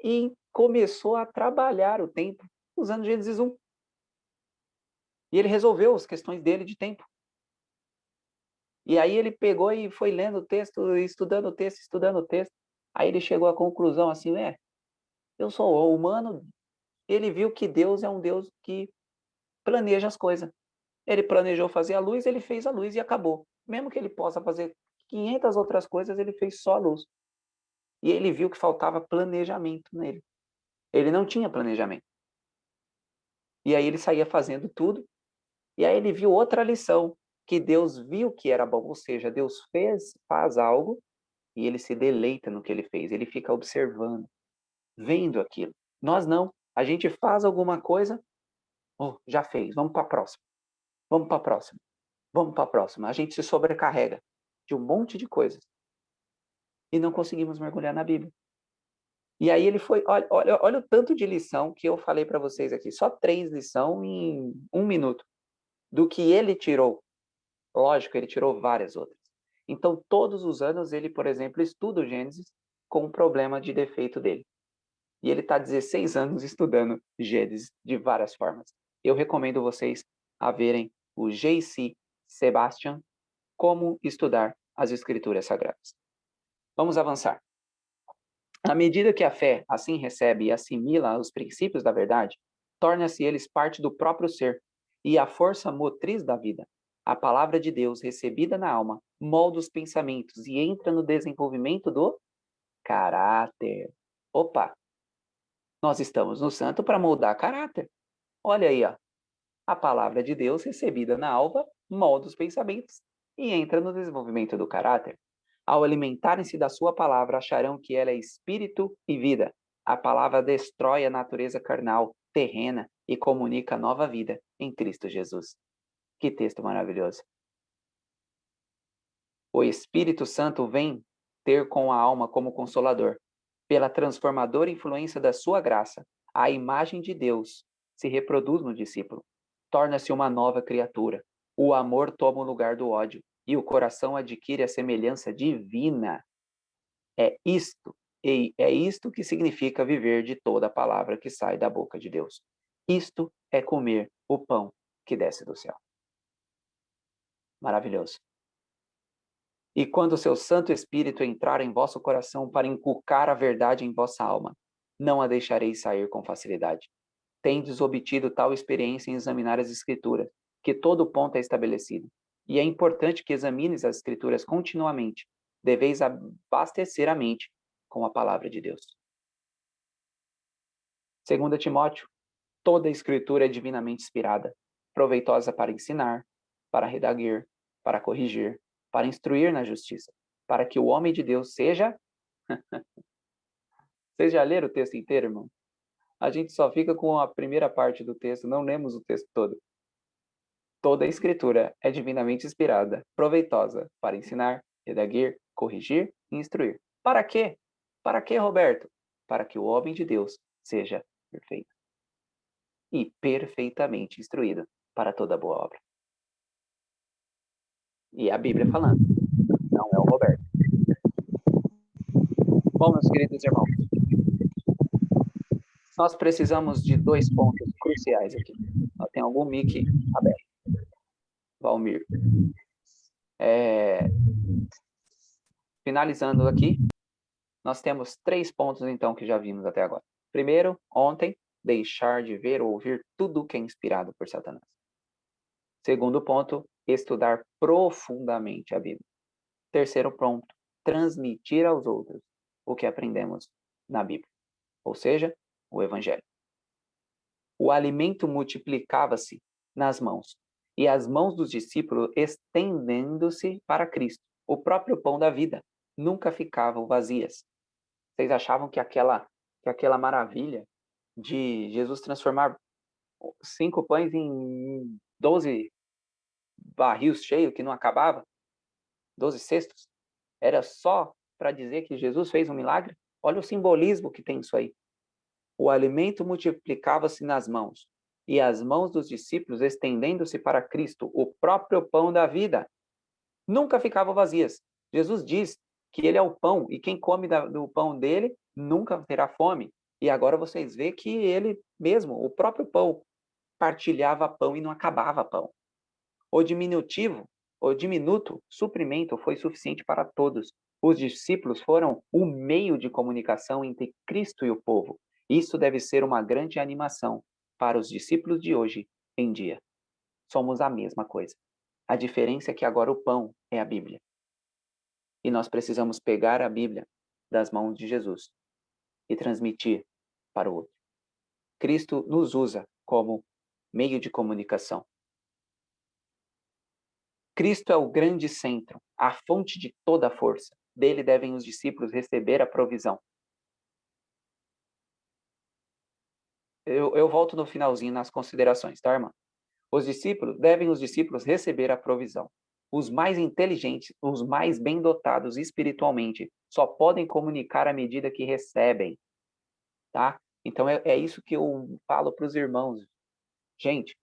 Speaker 5: e começou a trabalhar o tempo usando Gênesis 1. E ele resolveu as questões dele de tempo. E aí ele pegou e foi lendo o texto, estudando o texto. Aí ele chegou à conclusão assim, eu sou humano. Ele viu que Deus é um Deus que planeja as coisas. Ele planejou fazer a luz, ele fez a luz e acabou. Mesmo que ele possa fazer 500 outras coisas, ele fez só a luz. E ele viu que faltava planejamento nele. Ele não tinha planejamento. E aí ele saía fazendo tudo. E aí ele viu outra lição, que Deus viu que era bom, ou seja, Deus faz algo e ele se deleita no que ele fez, ele fica observando, vendo aquilo. Nós não, a gente faz alguma coisa, já fez, vamos para a próxima, vamos para a próxima, vamos para a próxima. A gente se sobrecarrega de um monte de coisas e não conseguimos mergulhar na Bíblia. E aí ele foi, olha o tanto de lição que eu falei para vocês aqui, só 3 lições em 1 minuto, do que ele tirou. Lógico, ele tirou várias outras. Então, todos os anos, ele, por exemplo, estuda o Gênesis com um problema de defeito dele. E ele está 16 anos estudando Gênesis de várias formas. Eu recomendo vocês a verem o J.C. Sebastian, Como Estudar as Escrituras Sagradas. Vamos avançar. À medida que a fé assim recebe e assimila os princípios da verdade, torna-se eles parte do próprio ser e a força motriz da vida. A palavra de Deus recebida na alma molda os pensamentos e entra no desenvolvimento do caráter. Opa! Nós estamos no santo para moldar caráter. Olha aí, ó. A palavra de Deus recebida na alma molda os pensamentos e entra no desenvolvimento do caráter. Ao alimentarem-se da sua palavra, acharão que ela é espírito e vida. A palavra destrói a natureza carnal, terrena e comunica nova vida em Cristo Jesus. Que texto maravilhoso. O Espírito Santo vem ter com a alma como consolador. Pela transformadora influência da sua graça, a imagem de Deus se reproduz no discípulo. Torna-se uma nova criatura. O amor toma o lugar do ódio e o coração adquire a semelhança divina. É isto que significa viver de toda a palavra que sai da boca de Deus. Isto é comer o pão que desce do céu. Maravilhoso. E quando o seu Santo Espírito entrar em vosso coração para inculcar a verdade em vossa alma, não a deixareis sair com facilidade. Tendes obtido tal experiência em examinar as Escrituras, que todo ponto é estabelecido. E é importante que examines as Escrituras continuamente. Deveis abastecer a mente com a palavra de Deus. 2 Timóteo, toda a Escritura é divinamente inspirada, proveitosa para ensinar, para redaguir, para corrigir, para instruir na justiça, para que o homem de Deus seja... Vocês já leram o texto inteiro, irmão? A gente só fica com a primeira parte do texto, não lemos o texto todo. Toda a escritura é divinamente inspirada, proveitosa para ensinar, redaguir, corrigir e instruir. Para quê? Para quê, Roberto? Para que o homem de Deus seja perfeito e perfeitamente instruído para toda boa obra. E é a Bíblia falando, não é o Roberto. Bom, meus queridos irmãos, nós precisamos de 2 pontos cruciais aqui. Tem algum mic aberto. Valmir. Finalizando aqui, nós temos 3 pontos, então, que já vimos até agora. Primeiro, ontem, deixar de ver ou ouvir tudo que é inspirado por Satanás. Segundo ponto, estudar profundamente a Bíblia. Terceiro ponto, transmitir aos outros o que aprendemos na Bíblia, ou seja, o Evangelho. O alimento multiplicava-se nas mãos, e as mãos dos discípulos estendendo-se para Cristo. O próprio pão da vida nunca ficavam vazias. Vocês achavam que aquela maravilha de Jesus transformar 5 pães em 12 barris cheios que não acabava, 12 cestos, era só para dizer que Jesus fez um milagre? Olha o simbolismo que tem isso aí. O alimento multiplicava-se nas mãos, e as mãos dos discípulos estendendo-se para Cristo, o próprio pão da vida, nunca ficavam vazias. Jesus diz que ele é o pão, e quem come do pão dele nunca terá fome. E agora vocês veem que ele mesmo, o próprio pão, partilhava pão e não acabava pão. O diminuto suprimento foi suficiente para todos. Os discípulos foram o meio de comunicação entre Cristo e o povo. Isso deve ser uma grande animação para os discípulos de hoje em dia. Somos a mesma coisa. A diferença é que agora o pão é a Bíblia. E nós precisamos pegar a Bíblia das mãos de Jesus e transmitir para o outro. Cristo nos usa como meio de comunicação. Cristo é o grande centro, a fonte de toda a força. Dele devem os discípulos receber a provisão. Eu volto no finalzinho nas considerações, tá, irmã? Os discípulos receber a provisão. Os mais inteligentes, os mais bem dotados espiritualmente, só podem comunicar à medida que recebem, tá? Então é isso que eu falo para os irmãos. Gente,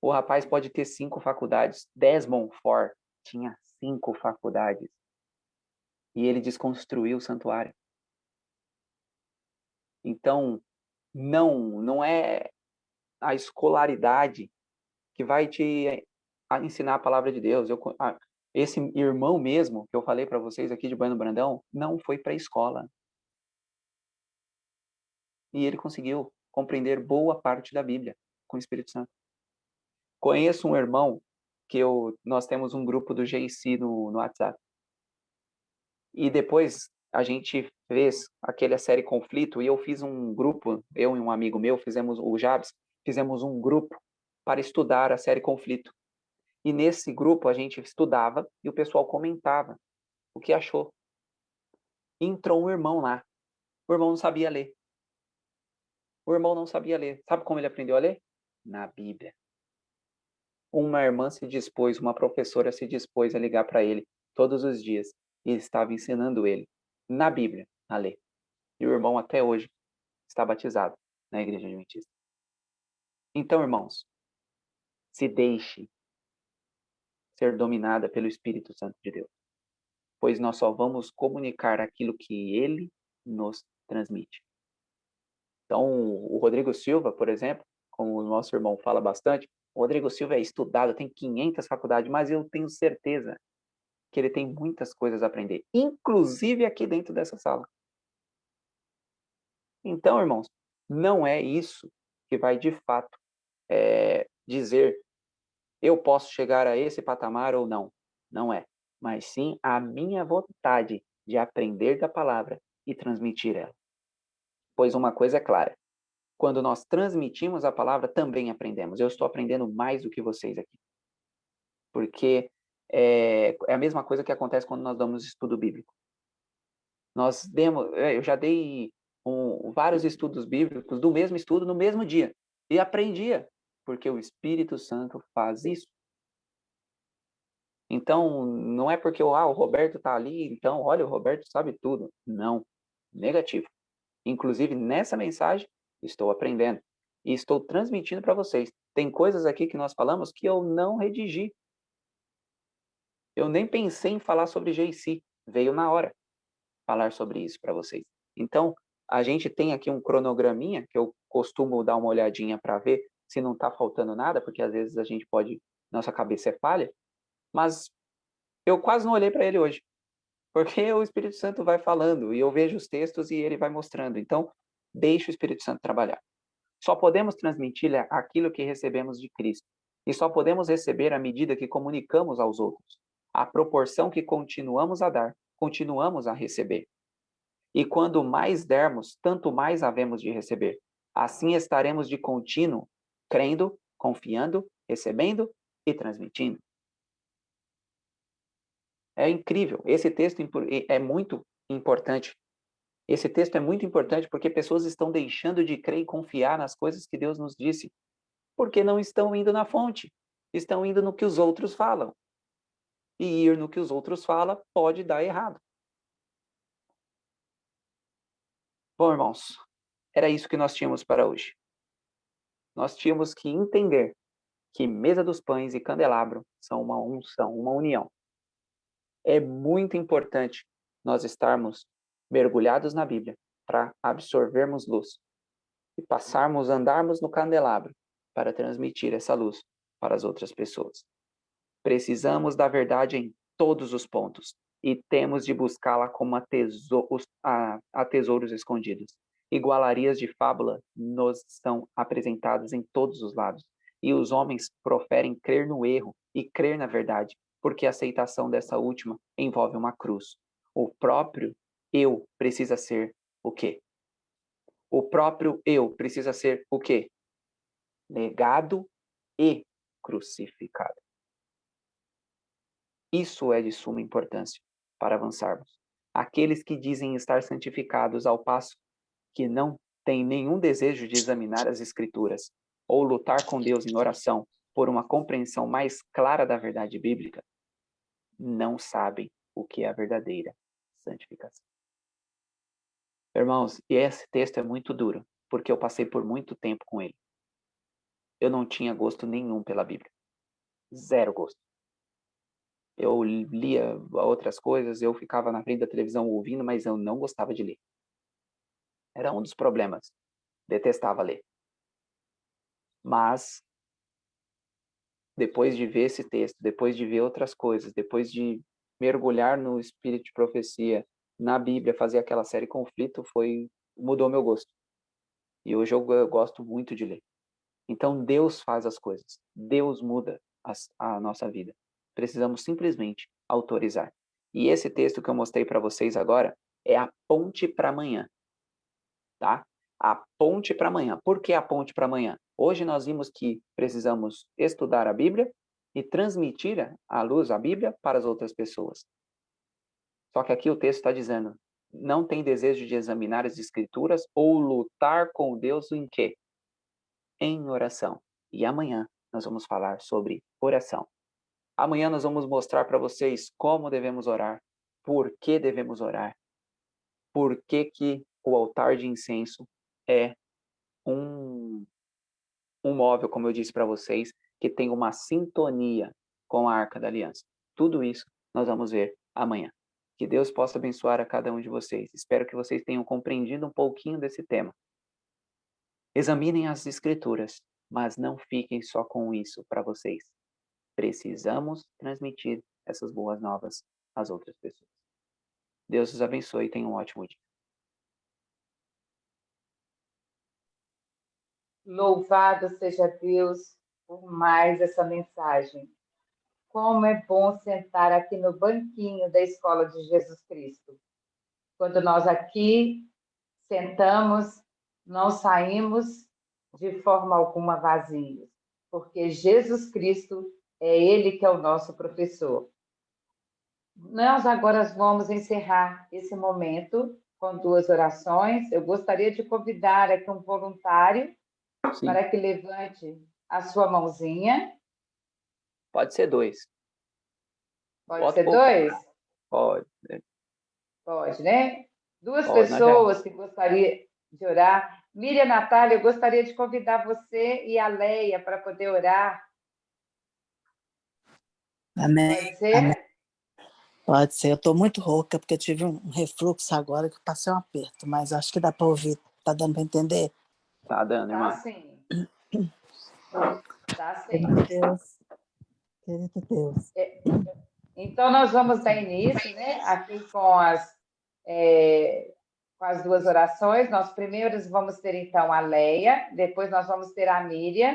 Speaker 5: o rapaz pode ter 5 faculdades. Desmond Ford tinha 5 faculdades. E ele desconstruiu o santuário. Então, não é a escolaridade que vai te ensinar a palavra de Deus. Esse irmão mesmo, que eu falei para vocês aqui de Bueno Brandão, não foi para a escola. E ele conseguiu compreender boa parte da Bíblia com o Espírito Santo. Conheço um irmão que nós temos um grupo do GIC no WhatsApp. E depois a gente fez aquela série Conflito, e eu fiz um grupo, eu e um amigo meu, o Jabs, fizemos um grupo para estudar a série Conflito. E nesse grupo a gente estudava e o pessoal comentava o que achou. Entrou um irmão lá. O irmão não sabia ler. Sabe como ele aprendeu a ler? Na Bíblia. Uma professora se dispôs a ligar para ele todos os dias e estava ensinando ele, na Bíblia, a ler. E o irmão até hoje está batizado na Igreja Adventista. Então, irmãos, se deixe ser dominada pelo Espírito Santo de Deus, pois nós só vamos comunicar aquilo que ele nos transmite. Então, o Rodrigo Silva, por exemplo, como o nosso irmão fala bastante, o Rodrigo Silva é estudado, tem 500 faculdades, mas eu tenho certeza que ele tem muitas coisas a aprender, inclusive aqui dentro dessa sala. Então, irmãos, não é isso que vai de fato dizer eu posso chegar a esse patamar ou não. Não é. Mas sim a minha vontade de aprender da palavra e transmitir ela. Pois uma coisa é clara, quando nós transmitimos a palavra, também aprendemos. Eu estou aprendendo mais do que vocês aqui. Porque é a mesma coisa que acontece quando nós damos estudo bíblico. Eu já dei vários estudos bíblicos do mesmo estudo no mesmo dia. E aprendia. porque o Espírito Santo faz isso. Então, não é porque o Roberto está ali, então, olha, o Roberto sabe tudo. Não, negativo. Inclusive, nessa mensagem, estou aprendendo e estou transmitindo para vocês. Tem coisas aqui que nós falamos que eu não redigi. Eu nem pensei em falar sobre JC. Veio na hora falar sobre isso para vocês. Então, a gente tem aqui um cronograminha, que eu costumo dar uma olhadinha para ver se não está faltando nada, porque às vezes a gente pode, nossa cabeça é falha, mas eu quase não olhei para ele hoje, porque o Espírito Santo vai falando, e eu vejo os textos e ele vai mostrando. Então, deixe o Espírito Santo trabalhar. Só podemos transmitir aquilo que recebemos de Cristo. E só podemos receber à medida que comunicamos aos outros. A proporção que continuamos a dar, continuamos a receber. E quando mais dermos, tanto mais havemos de receber. Assim estaremos de contínuo, crendo, confiando, recebendo e transmitindo. É incrível. Esse texto é muito importante. Esse texto é muito importante porque pessoas estão deixando de crer e confiar nas coisas que Deus nos disse, porque não estão indo na fonte, estão indo no que os outros falam. E ir no que os outros falam pode dar errado. Bom, irmãos, era isso que nós tínhamos para hoje. Nós tínhamos que entender que mesa dos pães e candelabro são uma unção, uma união. É muito importante nós estarmos mergulhados na Bíblia para absorvermos luz e andarmos no candelabro para transmitir essa luz para as outras pessoas. Precisamos da verdade em todos os pontos e temos de buscá-la como a tesouros escondidos. Igualarias de fábula nos são apresentadas em todos os lados e os homens proferem crer no erro e crer na verdade, porque a aceitação dessa última envolve uma cruz. O próprio eu precisa ser o quê? O próprio eu precisa ser o quê? Negado e crucificado. Isso é de suma importância para avançarmos. Aqueles que dizem estar santificados ao passo que não têm nenhum desejo de examinar as Escrituras ou lutar com Deus em oração por uma compreensão mais clara da verdade bíblica, não sabem o que é a verdadeira santificação. Irmãos, e esse texto é muito duro, porque eu passei por muito tempo com ele. Eu não tinha gosto nenhum pela Bíblia. Zero gosto. Eu lia outras coisas, eu ficava na frente da televisão ouvindo, mas eu não gostava de ler. Era um dos problemas. Detestava ler. Mas, depois de ver esse texto, depois de ver outras coisas, depois de mergulhar no espírito de profecia, na Bíblia, fazer aquela série Conflito, mudou meu gosto. E hoje eu gosto muito de ler. Então, Deus faz as coisas. Deus muda a nossa vida. Precisamos simplesmente autorizar. E esse texto que eu mostrei para vocês agora é a ponte para amanhã. Tá? A ponte para amanhã. Por que a ponte para amanhã? Hoje nós vimos que precisamos estudar a Bíblia e transmitir a luz, a Bíblia, para as outras pessoas. Só que aqui o texto está dizendo, não tem desejo de examinar as Escrituras ou lutar com Deus em quê? Em oração. E amanhã nós vamos falar sobre oração. Amanhã nós vamos mostrar para vocês como devemos orar, por que devemos orar, por que o altar de incenso é um móvel, como eu disse para vocês, que tem uma sintonia com a Arca da Aliança. Tudo isso nós vamos ver amanhã. Que Deus possa abençoar a cada um de vocês. Espero que vocês tenham compreendido um pouquinho desse tema. Examinem as Escrituras, mas não fiquem só com isso para vocês. Precisamos transmitir essas boas novas às outras pessoas. Deus os abençoe e tenha um ótimo dia.
Speaker 3: Louvado seja Deus por mais essa mensagem. Como é bom sentar aqui no banquinho da escola de Jesus Cristo. Quando nós aqui sentamos, não saímos de forma alguma vazios, porque Jesus Cristo é Ele que é o nosso professor. Nós agora vamos encerrar esse momento com 2 orações. Eu gostaria de convidar aqui um voluntário
Speaker 5: Sim.
Speaker 3: para que levante a sua mãozinha.
Speaker 5: Pode ser 2.
Speaker 3: Pode
Speaker 5: Pode
Speaker 3: ser
Speaker 5: pôr.
Speaker 3: 2?
Speaker 5: Pode, né?
Speaker 3: Pode, né? Duas
Speaker 5: Pode,
Speaker 3: pessoas que gostaria de orar. Miriam Natália, eu gostaria de convidar você e a Leia para poder orar.
Speaker 6: Amém.
Speaker 3: Pode ser?
Speaker 6: Amém. Pode ser. Eu estou muito rouca, porque eu tive um refluxo agora, que eu passei um aperto, mas acho que dá para ouvir. Está dando para entender?
Speaker 5: Tá dando, irmã.
Speaker 3: Tá sim. Tá sim.
Speaker 6: Querido Deus. Querido Deus.
Speaker 3: Então, nós vamos dar início, né, aqui com as duas orações. Nós primeiro vamos ter, então, a Leia, depois nós vamos ter a Miriam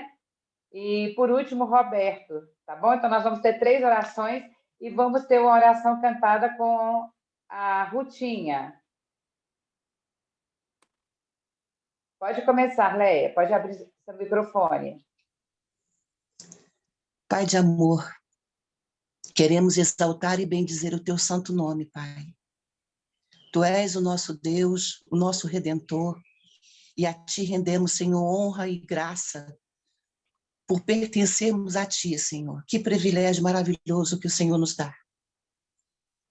Speaker 3: e, por último, o Roberto, tá bom? Então, nós vamos ter 3 orações e vamos ter uma oração cantada com a Rutinha. Pode começar, Leia, pode abrir seu microfone.
Speaker 7: Pai de amor, queremos exaltar e bendizer o teu santo nome, Pai. Tu és o nosso Deus, o nosso Redentor, e a ti rendemos, Senhor, honra e graça por pertencermos a ti, Senhor. Que privilégio maravilhoso que o Senhor nos dá.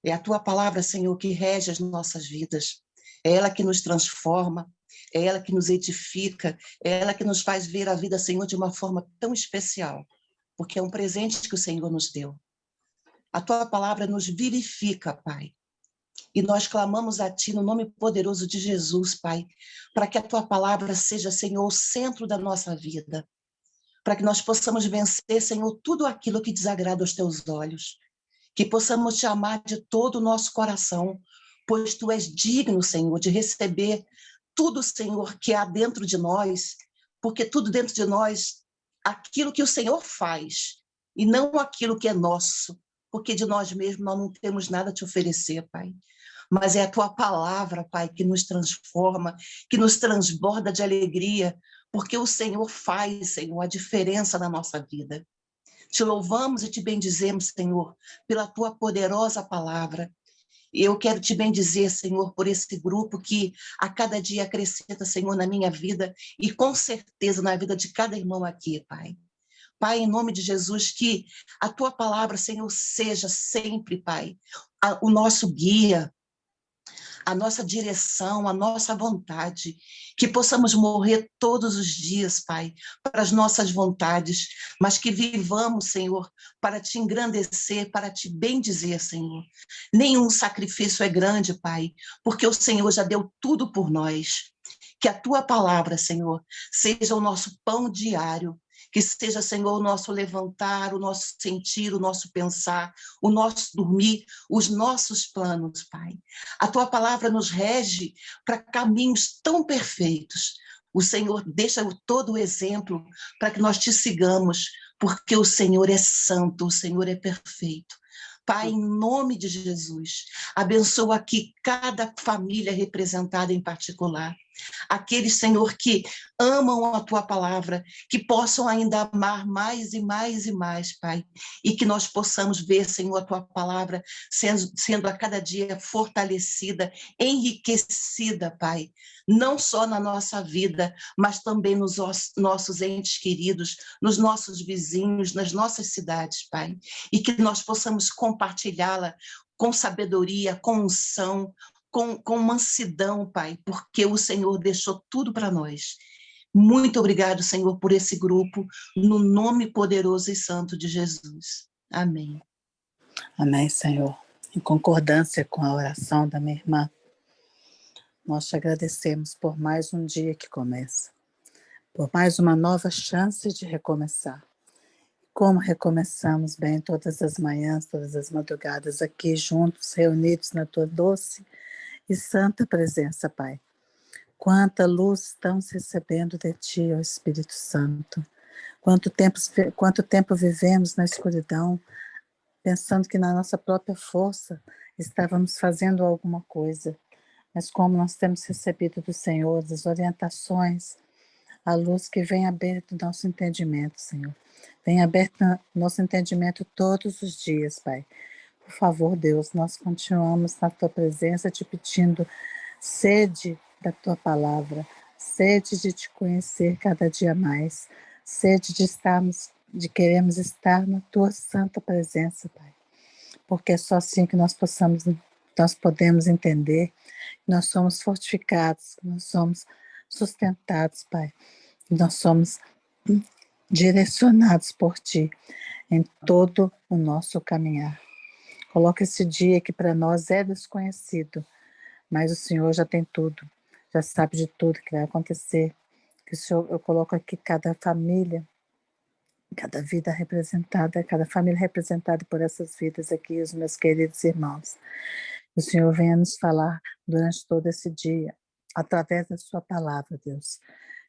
Speaker 7: É a tua palavra, Senhor, que rege as nossas vidas. É ela que nos transforma, é ela que nos edifica, é ela que nos faz ver a vida, Senhor, de uma forma tão especial, porque é um presente que o Senhor nos deu. A tua palavra nos vivifica, Pai. E nós clamamos a ti no nome poderoso de Jesus, Pai, para que a tua palavra seja, Senhor, o centro da nossa vida, para que nós possamos vencer, Senhor, tudo aquilo que desagrada aos teus olhos, que possamos te amar de todo o nosso coração, pois tu és digno, Senhor, de receber tudo, Senhor, que há dentro de nós, porque tudo dentro de nós, aquilo que o Senhor faz, e não aquilo que é nosso, porque de nós mesmos nós não temos nada a te oferecer, Pai. Mas é a tua palavra, Pai, que nos transforma, que nos transborda de alegria, porque o Senhor faz, Senhor, a diferença na nossa vida. Te louvamos e te bendizemos, Senhor, pela tua poderosa palavra. E eu quero te bendizer, Senhor, por esse grupo que a cada dia acrescenta, Senhor, na minha vida e com certeza na vida de cada irmão aqui, Pai. Pai, em nome de Jesus, que a tua palavra, Senhor, seja sempre, Pai, o nosso guia, a nossa direção, a nossa vontade, que possamos morrer todos os dias, Pai, para as nossas vontades, mas que vivamos, Senhor, para te engrandecer, para te bendizer, Senhor. Nenhum sacrifício é grande, Pai, porque o Senhor já deu tudo por nós. Que a tua palavra, Senhor, seja o nosso pão diário, que seja, Senhor, o nosso levantar, o nosso sentir, o nosso pensar, o nosso dormir, os nossos planos, Pai. A tua palavra nos rege para caminhos tão perfeitos. O Senhor deixa todo o exemplo para que nós te sigamos, porque o Senhor é santo, o Senhor é perfeito. Pai, em nome de Jesus, abençoa aqui cada família representada em particular. Aqueles, Senhor, que amam a tua palavra, que possam ainda amar mais e mais e mais, Pai, e que nós possamos ver, Senhor, a tua palavra sendo a cada dia fortalecida, enriquecida, Pai, não só na nossa vida, mas também nos nossos entes queridos, nos nossos vizinhos, nas nossas cidades, Pai, e que nós possamos compartilhá-la com sabedoria, com unção, com mansidão, Pai, porque o Senhor deixou tudo para nós. Muito obrigado, Senhor, por esse grupo, no nome poderoso e santo de Jesus. Amém.
Speaker 6: Amém, Senhor. Em concordância com a oração da minha irmã, nós te agradecemos por mais um dia que começa, por mais uma nova chance de recomeçar. Como recomeçamos bem todas as manhãs, todas as madrugadas aqui juntos, reunidos na tua doce e santa presença, Pai. Quanta luz estamos recebendo de Ti, ó Espírito Santo. Quanto tempo vivemos na escuridão, pensando que na nossa própria força estávamos fazendo alguma coisa. Mas como nós temos recebido do Senhor as orientações, a luz que vem aberto do nosso entendimento, Senhor. Vem aberto nosso entendimento todos os dias, Pai. Por favor, Deus, nós continuamos na Tua presença te pedindo sede da Tua palavra, sede de Te conhecer cada dia mais. sede de queremos estar na tua santa presença, Pai. Porque é só assim que nós podemos entender que nós somos fortificados, que nós somos sustentados, Pai. Que nós somos direcionados por Ti em todo o nosso caminhar. Coloca esse dia que para nós é desconhecido, mas o Senhor já tem tudo, já sabe de tudo que vai acontecer. Que o Senhor, eu coloco aqui cada família, cada vida representada, cada família representada por essas vidas aqui, os meus queridos irmãos. O Senhor venha nos falar durante todo esse dia, através da sua palavra, Deus.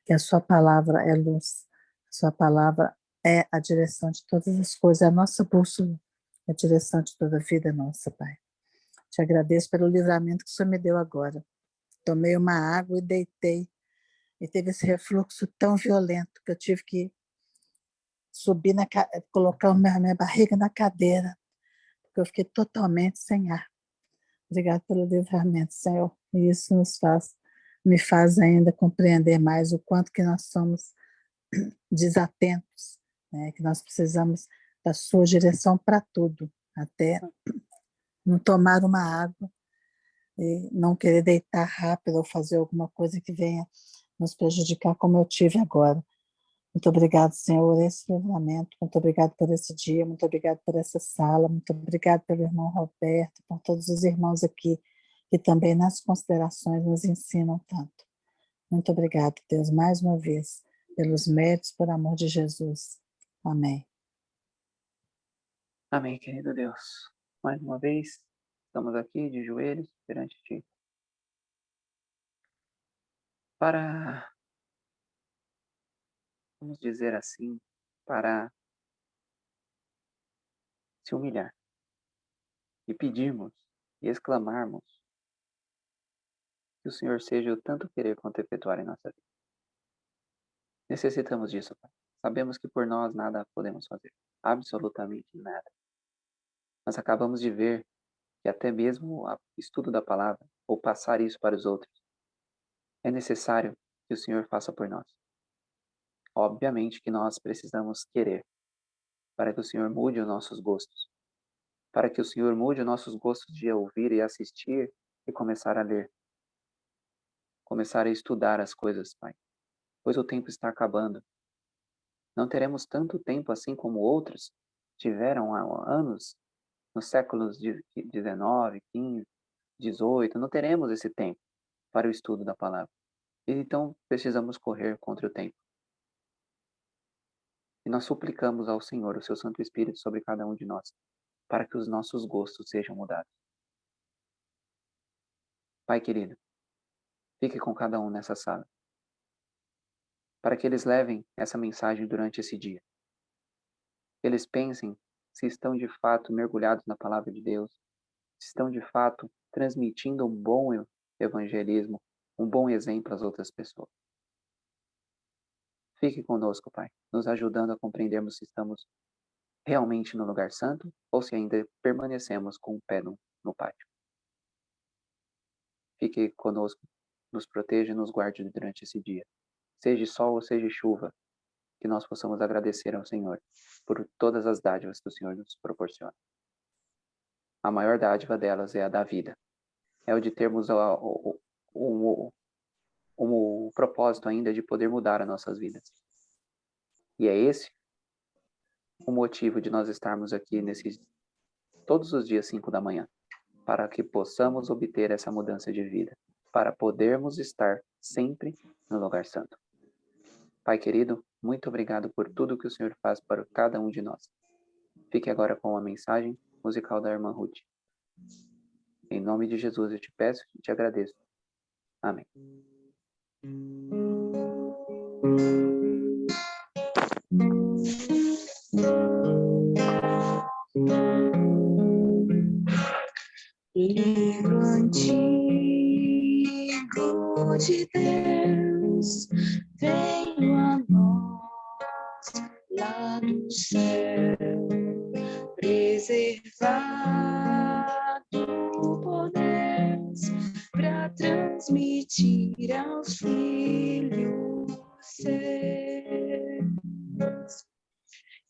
Speaker 6: Que a sua palavra é luz, a sua palavra é a direção de todas as coisas, é a nossa bússola, é a direção de toda a vida nossa, Pai. Te agradeço pelo livramento que o Senhor me deu agora. Tomei uma água e deitei, e teve esse refluxo tão violento que eu tive que subir, colocar minha barriga na cadeira, porque eu fiquei totalmente sem ar. Obrigado pelo livramento, Senhor. E isso me faz ainda compreender mais o quanto que nós somos desatentos, né? Que nós precisamos da sua direção para tudo, até não tomar uma água e não querer deitar rápido ou fazer alguma coisa que venha nos prejudicar, como eu tive agora. Muito obrigado, Senhor, por esse livramento, muito obrigado por esse dia, muito obrigado por essa sala, muito obrigado pelo irmão Roberto, por todos os irmãos aqui, que também nas considerações nos ensinam tanto. Muito obrigado, Deus, mais uma vez, pelos méritos, por amor de Jesus. Amém.
Speaker 5: Amém, querido Deus. Mais uma vez, estamos aqui de joelhos perante Ti. Para, vamos dizer assim, para se humilhar e pedirmos e exclamarmos que o Senhor seja o tanto querer quanto efetuar em nossa vida. Necessitamos disso, Pai. Sabemos que por nós nada podemos fazer, absolutamente nada. Nós acabamos de ver que até mesmo o estudo da palavra, ou passar isso para os outros, é necessário que o Senhor faça por nós. Obviamente que nós precisamos querer, para que o Senhor mude os nossos gostos, para que o Senhor mude os nossos gostos de ouvir e assistir e começar a ler, começar a estudar as coisas, Pai, pois o tempo está acabando. Não teremos tanto tempo assim como outros tiveram há anos, nos séculos de 19, 15, 18, não teremos esse tempo para o estudo da palavra. Então precisamos correr contra o tempo. E nós suplicamos ao Senhor, o seu Santo Espírito, sobre cada um de nós, para que os nossos gostos sejam mudados. Pai querido, fique com cada um nessa sala, para que eles levem essa mensagem durante esse dia. Que eles pensem se estão de fato mergulhados na palavra de Deus, se estão de fato transmitindo um bom evangelismo, um bom exemplo às outras pessoas. Fique conosco, Pai, nos ajudando a compreendermos se estamos realmente no lugar santo ou se ainda permanecemos com o pé no pátio. Fique conosco, nos proteja e nos guarde durante esse dia. Seja sol ou seja chuva, que nós possamos agradecer ao Senhor por todas as dádivas que o Senhor nos proporciona. A maior dádiva delas é a da vida. É o de termos o propósito ainda de poder mudar as nossas vidas. E é esse o motivo de nós estarmos aqui todos os dias 5 da manhã, para que possamos obter essa mudança de vida, para podermos estar sempre no lugar santo. Pai querido, muito obrigado por tudo que o Senhor faz para cada um de nós. Fique agora com a mensagem musical da irmã Ruth. Em nome de Jesus eu te peço e te agradeço. Amém.
Speaker 8: Livro antigo de Deus, veio a nós lá do céu, preservado por Deus, para transmitir aos filhos seus.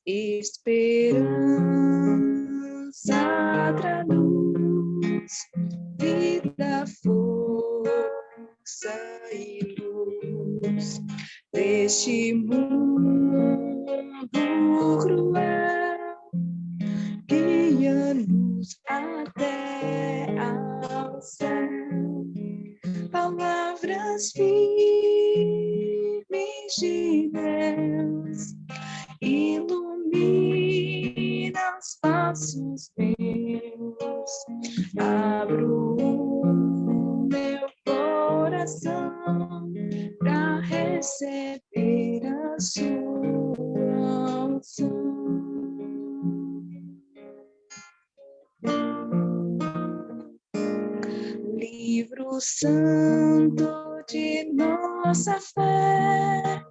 Speaker 8: esperança traduz vida, força e luz deste mundo cruel, guia-nos até ao céu. Palavras firmes de Deus ilumina os passos meus. Abro o meu coração para receber a sua unção. Livro santo de nossa fé,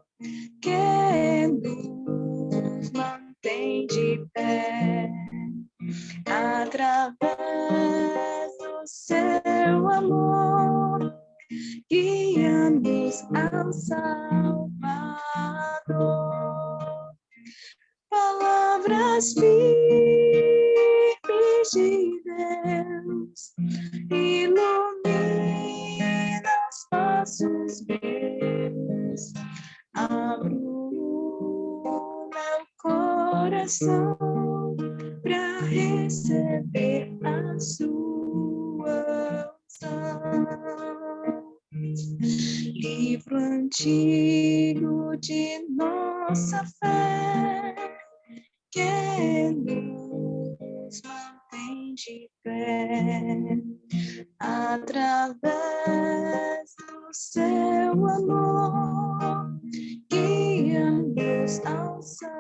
Speaker 8: que nos mantém de pé, através do seu amor, guia-nos ao Salvador. Palavras firmes de Deus ilumina os passos meus. Abro o meu coração para receber a sua unção. Livro antigo de nossa fé, que nos mantém de pé, através do seu amor, guia-nos ao Salvador.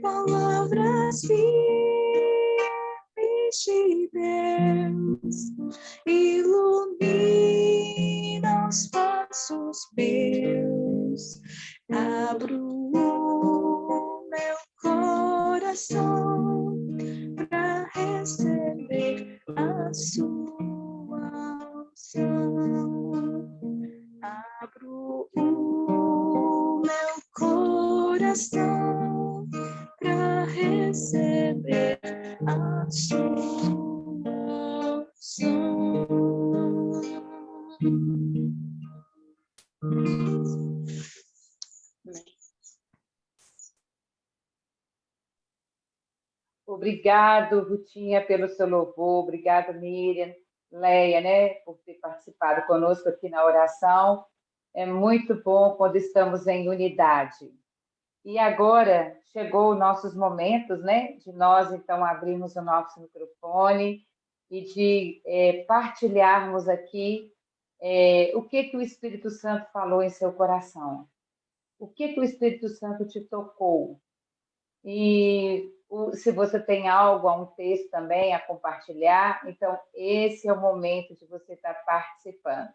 Speaker 8: Palavras firmes de Deus ilumina os passos meus. Abro o meu coração para receber a sua unção. Abro o meu coração para receber a sua unção.
Speaker 3: Obrigado, Rutinha, pelo seu louvor. Obrigado, Miriam, Leia, né, por ter participado conosco aqui na oração. É muito bom quando estamos em unidade. E agora chegou os nossos momentos, né, de nós, então, abrirmos o nosso microfone e de partilharmos aqui o que o Espírito Santo falou em seu coração. O que o Espírito Santo te tocou? E se você tem algo, um texto também a compartilhar, então esse é o momento de você estar participando.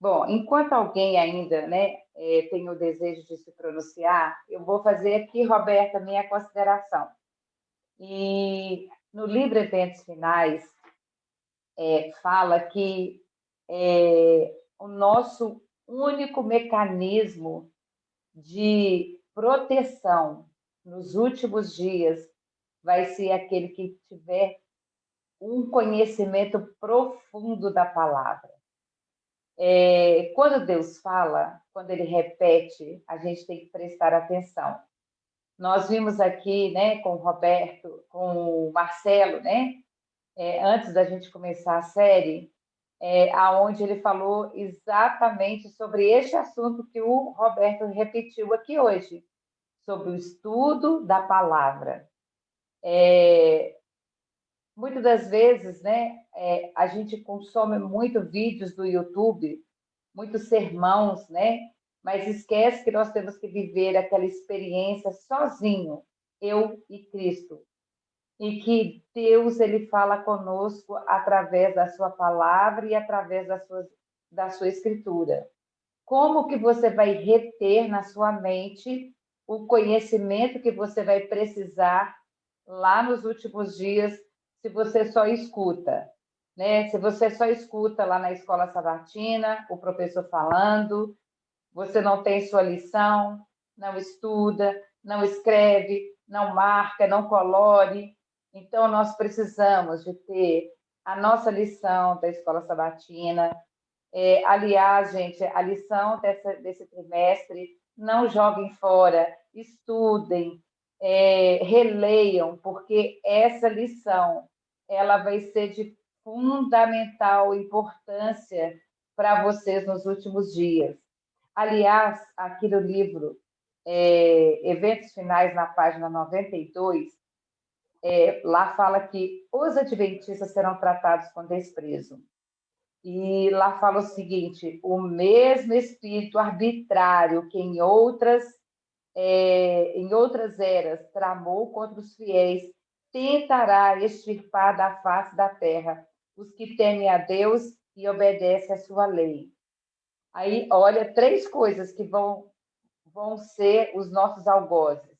Speaker 3: Bom, enquanto alguém ainda, né, tem o desejo de se pronunciar, eu vou fazer aqui, Roberta, minha consideração. E no livro Eventos Finais, fala que o nosso único mecanismo de proteção nos últimos dias vai ser aquele que tiver um conhecimento profundo da palavra. Quando Deus fala, quando Ele repete, a gente tem que prestar atenção. Nós vimos aqui, né, com o Roberto, com o Marcelo, né, antes da gente começar a série, aonde ele falou exatamente sobre este assunto que o Roberto repetiu aqui hoje, sobre o estudo da palavra. Muitas das vezes, né, a gente consome muito vídeos do YouTube, muitos sermãos, né, mas esquece que nós temos que viver aquela experiência sozinho, eu e Cristo. E que Deus, Ele fala conosco através da sua palavra e através da sua escritura. Como que você vai reter na sua mente o conhecimento que você vai precisar lá nos últimos dias, se você só escuta, né? Se você só escuta lá na escola sabatina, o professor falando, você não tem sua lição, não estuda, não escreve, não marca, não colore. Então, nós precisamos de ter a nossa lição da escola sabatina. Aliás, gente, a lição desse trimestre, não joguem fora, estudem, releiam, porque essa lição ela vai ser de fundamental importância para vocês nos últimos dias. Aliás, aqui no livro Eventos Finais, na página 92, lá fala que os adventistas serão tratados com desprezo. E lá fala o seguinte: o mesmo espírito arbitrário que em outras eras tramou contra os fiéis, tentará extirpar da face da terra os que temem a Deus e obedecem à sua lei. Aí, olha, 3 coisas que vão ser os nossos algozes: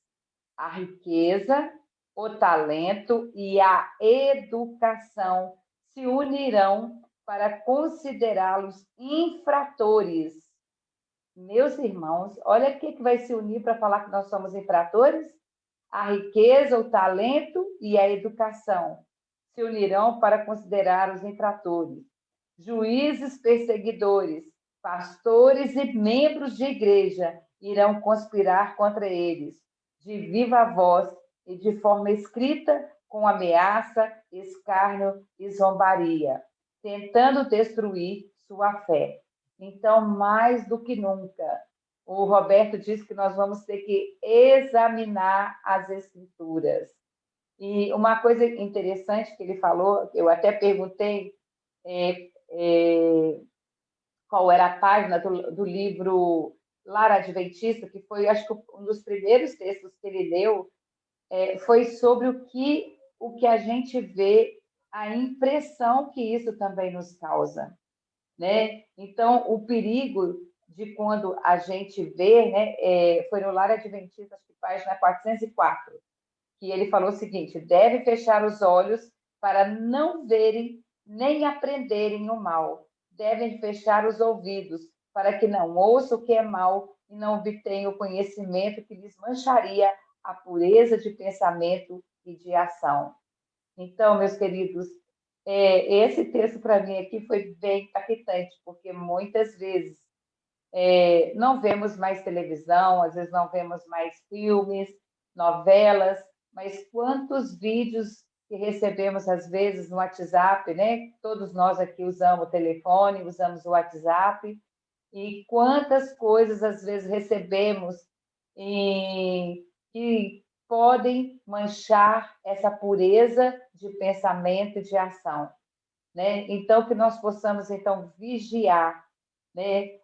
Speaker 3: a riqueza, o talento e a educação se unirão para considerá-los infratores. Meus irmãos, olha o que vai se unir para falar que nós somos infratores: a riqueza, o talento e a educação se unirão para considerar os infratores. Juízes perseguidores, pastores e membros de igreja irão conspirar contra eles, de viva voz e de forma escrita, com ameaça, escárnio e zombaria, tentando destruir sua fé. Então, mais do que nunca, o Roberto disse que nós vamos ter que examinar as Escrituras. E uma coisa interessante que ele falou, eu até perguntei qual era a página do livro Lar Adventista, que foi, acho que, um dos primeiros textos que ele leu, foi sobre o que a gente vê, a impressão que isso também nos causa, né? Então, o perigo de quando a gente vê, né, foi no Lar Adventista, acho que página 404, que ele falou o seguinte: deve fechar os olhos para não verem nem aprenderem o mal. Devem fechar os ouvidos para que não ouçam o que é mal e não obtenham o conhecimento que lhes mancharia a pureza de pensamento e de ação. Então, meus queridos, esse texto para mim aqui foi bem impactante, porque muitas vezes não vemos mais televisão, às vezes não vemos mais filmes, novelas, mas quantos vídeos que recebemos às vezes no WhatsApp, né? Todos nós aqui usamos o telefone, usamos o WhatsApp, e quantas coisas às vezes recebemos que podem manchar essa pureza de pensamento e de ação, né? Então, que nós possamos, então, vigiar, né,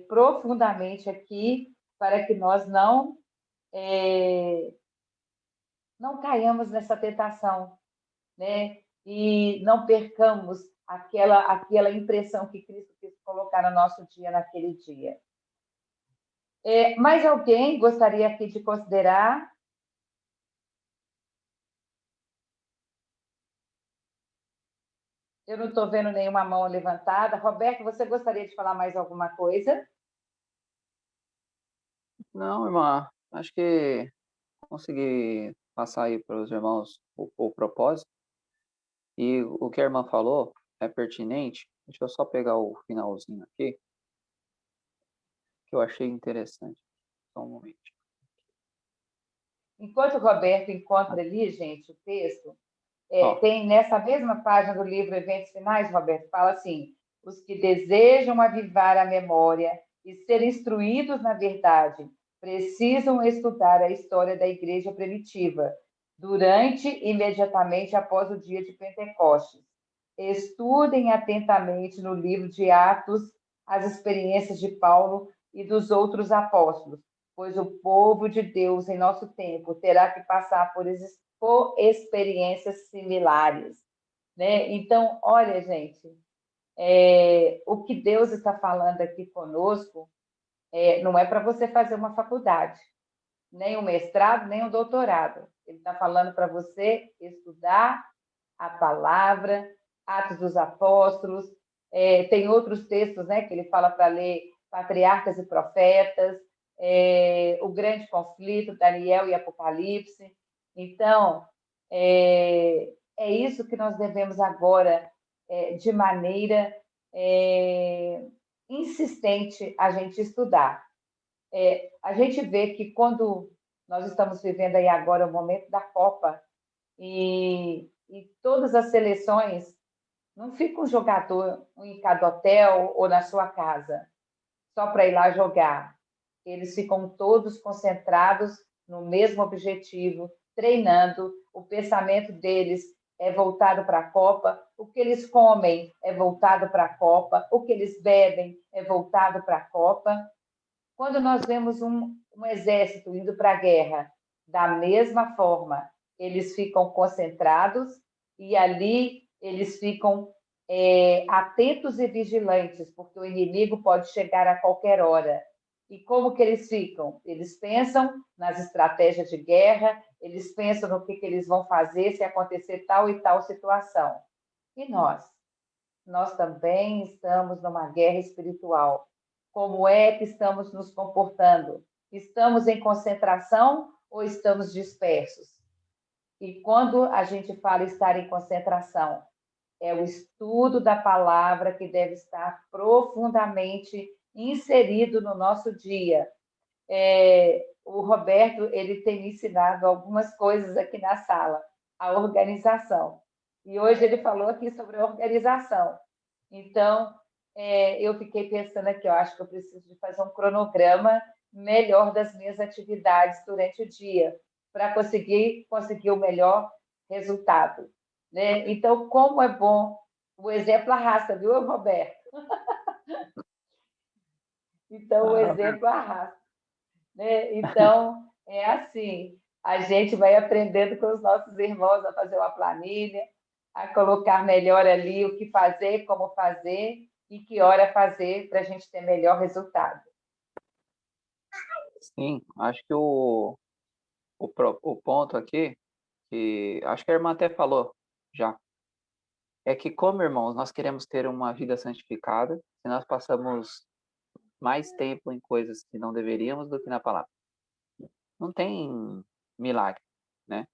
Speaker 3: profundamente aqui, para que nós não caiamos nessa tentação, né? E não percamos aquela impressão que Cristo quis colocar no nosso dia, naquele dia. Mais alguém gostaria aqui de considerar? Eu não estou vendo nenhuma mão levantada. Roberto, você gostaria de falar mais alguma coisa?
Speaker 5: Não, irmã, acho que consegui passar aí para os irmãos o propósito. E o que a irmã falou é pertinente. Deixa eu só pegar o finalzinho aqui, que eu achei interessante. Só um momento.
Speaker 3: Enquanto o Roberto encontra ali, gente, o texto,
Speaker 5: Ó,
Speaker 3: tem nessa mesma página do livro Eventos Finais, Roberto, fala assim: os que desejam avivar a memória e ser instruídos na verdade precisam estudar a história da igreja primitiva, durante e imediatamente após o dia de Pentecostes. Estudem atentamente no livro de Atos as experiências de Paulo e dos outros apóstolos, pois o povo de Deus em nosso tempo terá que passar por experiências similares, né? Então, olha, gente, o que Deus está falando aqui conosco não é para você fazer uma faculdade, nem um mestrado, nem um doutorado. Ele está falando para você estudar a palavra, Atos dos Apóstolos, tem outros textos, né, que ele fala para ler patriarcas e profetas, o grande conflito, Daniel e Apocalipse. Então, é isso que nós devemos agora, de maneira insistente, a gente estudar. A gente vê que quando nós estamos vivendo aí agora o momento da Copa, e todas as seleções, não fica um jogador em cada hotel ou na sua casa, só para ir lá jogar. Eles ficam todos concentrados no mesmo objetivo, treinando, o pensamento deles é voltado para a Copa, o que eles comem é voltado para a Copa, o que eles bebem é voltado para a Copa. Quando nós vemos um exército indo para a guerra, da mesma forma, eles ficam concentrados e ali eles ficam atentos e vigilantes, porque o inimigo pode chegar a qualquer hora. E como que eles ficam? Eles pensam nas estratégias de guerra, eles pensam no que eles vão fazer se acontecer tal e tal situação. E nós? Nós também estamos numa guerra espiritual. Como é que estamos nos comportando? Estamos em concentração ou estamos dispersos? E quando a gente fala estar em concentração, é o estudo da palavra que deve estar profundamente inserido no nosso dia. O Roberto, ele tem me ensinado algumas coisas aqui na sala, a organização. E hoje ele falou aqui sobre a organização. Então, eu fiquei pensando aqui, eu acho que eu preciso de fazer um cronograma melhor das minhas atividades durante o dia, para conseguir o melhor resultado. Né? Então, como é bom, o exemplo arrasta, viu, Roberto? Então, o exemplo arrasta. Né? Então, é assim, a gente vai aprendendo com os nossos irmãos a fazer uma planilha, a colocar melhor ali o que fazer, como fazer e que hora fazer para a gente ter melhor resultado.
Speaker 5: Sim, acho que o ponto aqui, que acho que a irmã até falou já, é que como irmãos, nós queremos ter uma vida santificada, se nós passamos mais tempo em coisas que não deveríamos do que na palavra. Não tem milagre, né?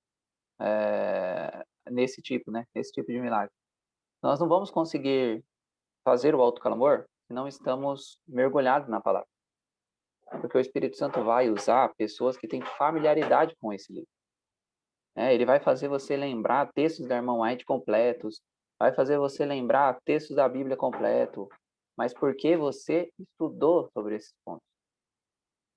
Speaker 5: Nesse tipo, né? Esse tipo de milagre. Nós não vamos conseguir fazer o autoclamor se não estamos mergulhados na palavra. Porque o Espírito Santo vai usar pessoas que têm familiaridade com esse livro. Ele vai fazer você lembrar textos da irmã White completos, vai fazer você lembrar textos da Bíblia completo, mas porque você estudou sobre esses pontos.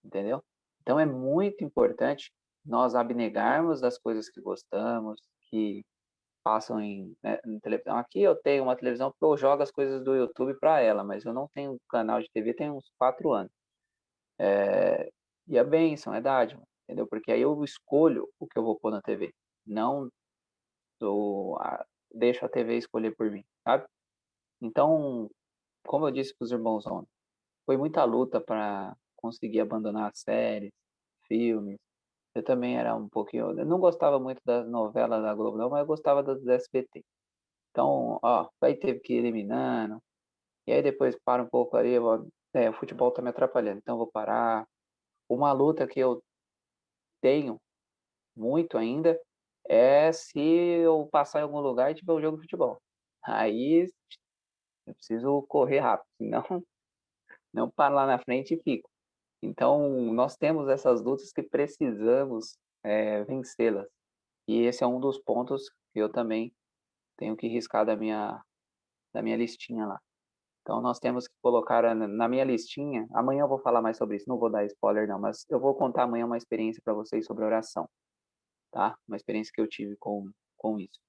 Speaker 5: Entendeu? Então é muito importante nós abnegarmos das coisas que gostamos, que passam em televisão. Aqui eu tenho uma televisão porque eu jogo as coisas do YouTube para ela, mas eu não tenho canal de TV tem uns 4 anos. E a bênção, é dádiva, entendeu? Porque aí eu escolho o que eu vou pôr na TV, não deixo a TV escolher por mim, sabe? Então, como eu disse para os irmãos ontem, foi muita luta para conseguir abandonar séries, filmes. Eu também era um pouquinho... Eu não gostava muito das novelas da Globo, não, mas eu gostava das do SBT. Então, aí teve que ir eliminando. E aí depois para um pouco ali, o futebol tá me atrapalhando, então eu vou parar. Uma luta que eu tenho muito ainda é se eu passar em algum lugar e tiver um jogo de futebol. Aí eu preciso correr rápido, senão não paro lá na frente e fico. Então, nós temos essas lutas que precisamos vencê-las. E esse é um dos pontos que eu também tenho que riscar da minha listinha lá. Então, nós temos que colocar na minha listinha. Amanhã eu vou falar mais sobre isso, não vou dar spoiler, não, mas eu vou contar amanhã uma experiência para vocês sobre oração, tá? Uma experiência que eu tive com isso.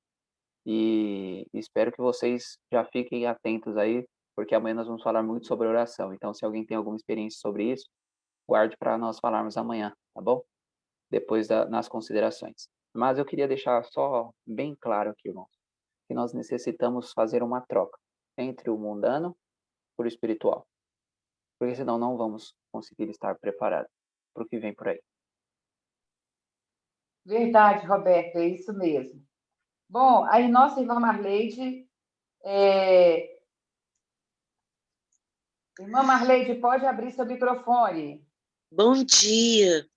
Speaker 5: E espero que vocês já fiquem atentos aí, porque amanhã nós vamos falar muito sobre oração. Então, se alguém tem alguma experiência sobre isso, guarde para nós falarmos amanhã, tá bom? Depois nas considerações. Mas eu queria deixar só bem claro aqui, irmãos, que nós necessitamos fazer uma troca entre o mundano e o espiritual. Porque senão não vamos conseguir estar preparados para o que vem por aí.
Speaker 3: Verdade, Roberto, é isso mesmo. Bom, aí nossa irmã Marleide Irmã Marleide, pode abrir seu microfone.
Speaker 9: Bom dia.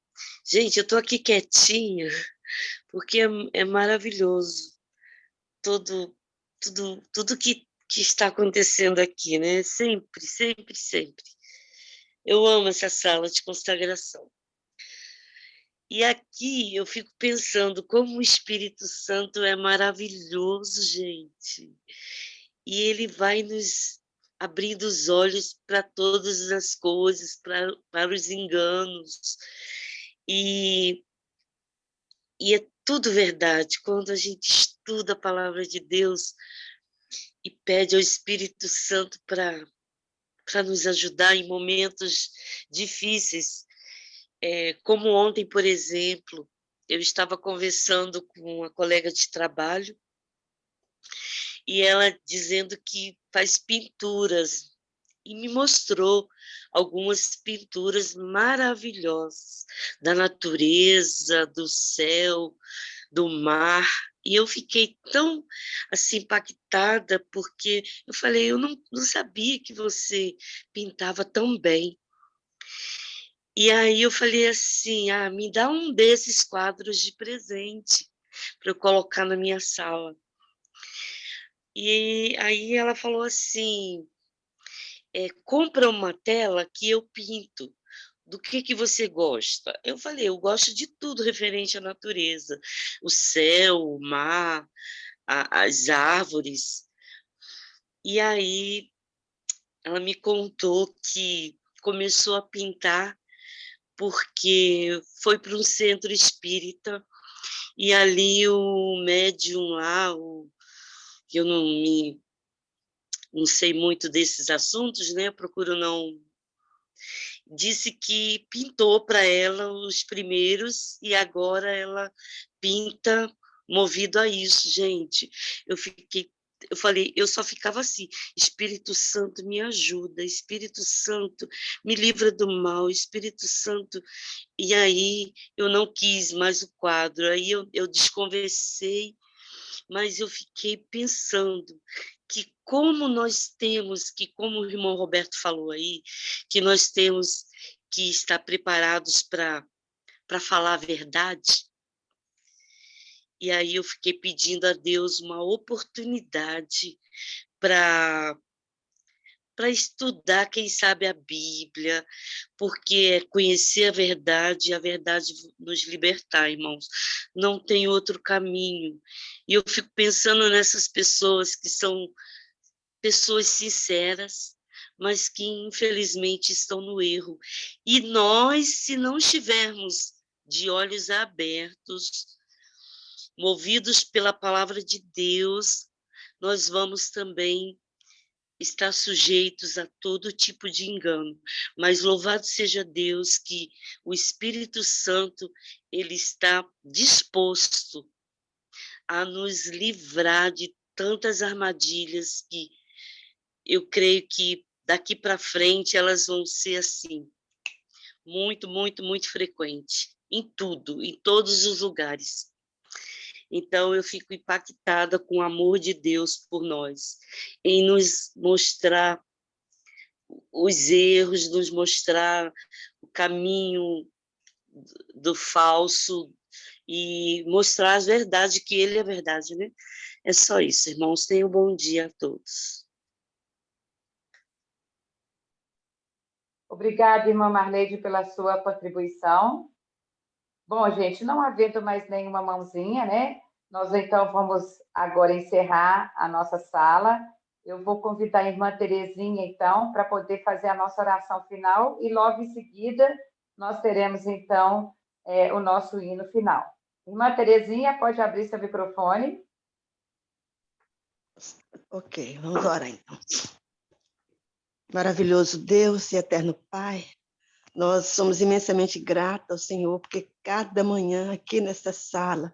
Speaker 9: Gente, eu estou aqui quietinha, porque é maravilhoso tudo que está acontecendo aqui, né? Sempre, sempre, sempre. Eu amo essa sala de consagração. E aqui eu fico pensando como o Espírito Santo é maravilhoso, gente. E ele vai nos abrindo os olhos para todas as coisas, para os enganos. E é tudo verdade. Quando a gente estuda a palavra de Deus e pede ao Espírito Santo para nos ajudar em momentos difíceis, como ontem, por exemplo, eu estava conversando com uma colega de trabalho e ela dizendo que faz pinturas e me mostrou algumas pinturas maravilhosas da natureza, do céu, do mar, e eu fiquei tão assim impactada, porque eu falei, eu não sabia que você pintava tão bem. E aí eu falei assim, me dá um desses quadros de presente para eu colocar na minha sala. E aí ela falou assim, compra uma tela que eu pinto. Do que você gosta? Eu falei, eu gosto de tudo referente à natureza. O céu, o mar, as árvores. E aí ela me contou que começou a pintar porque foi para um centro espírita e ali o médium lá, que eu não sei muito desses assuntos, né? Eu procuro não... Disse que pintou para ela os primeiros e agora ela pinta movido a isso, gente. Eu falei, eu só ficava assim, Espírito Santo me ajuda, Espírito Santo me livra do mal, Espírito Santo. E aí eu não quis mais o quadro, aí eu desconversei, mas eu fiquei pensando que como nós temos, que como o irmão Roberto falou aí, que nós temos que estar preparados para falar a verdade. E aí eu fiquei pedindo a Deus uma oportunidade para estudar, quem sabe, a Bíblia, porque é conhecer a verdade nos libertar, irmãos. Não tem outro caminho. E eu fico pensando nessas pessoas que são pessoas sinceras, mas que, infelizmente, estão no erro. E nós, se não estivermos de olhos abertos, movidos pela palavra de Deus, nós vamos também estar sujeitos a todo tipo de engano. Mas louvado seja Deus que o Espírito Santo ele está disposto a nos livrar de tantas armadilhas que eu creio que daqui para frente elas vão ser assim, muito, muito, muito frequente, em tudo, em todos os lugares. Então, eu fico impactada com o amor de Deus por nós, em nos mostrar os erros, nos mostrar o caminho do falso e mostrar as verdades, que Ele é verdade, né? É só isso, irmãos. Tenham um bom dia a todos.
Speaker 3: Obrigada, irmã Marleide, pela sua contribuição. Bom, gente, não havendo mais nenhuma mãozinha, né? Nós, então, vamos agora encerrar a nossa sala. Eu vou convidar a irmã Terezinha, então, para poder fazer a nossa oração final e, logo em seguida, nós teremos, então, o nosso hino final. Irmã Terezinha, pode abrir seu microfone.
Speaker 10: Ok, vamos orar, então. Maravilhoso Deus e eterno Pai, nós somos imensamente gratos ao Senhor, porque cada manhã aqui nesta sala,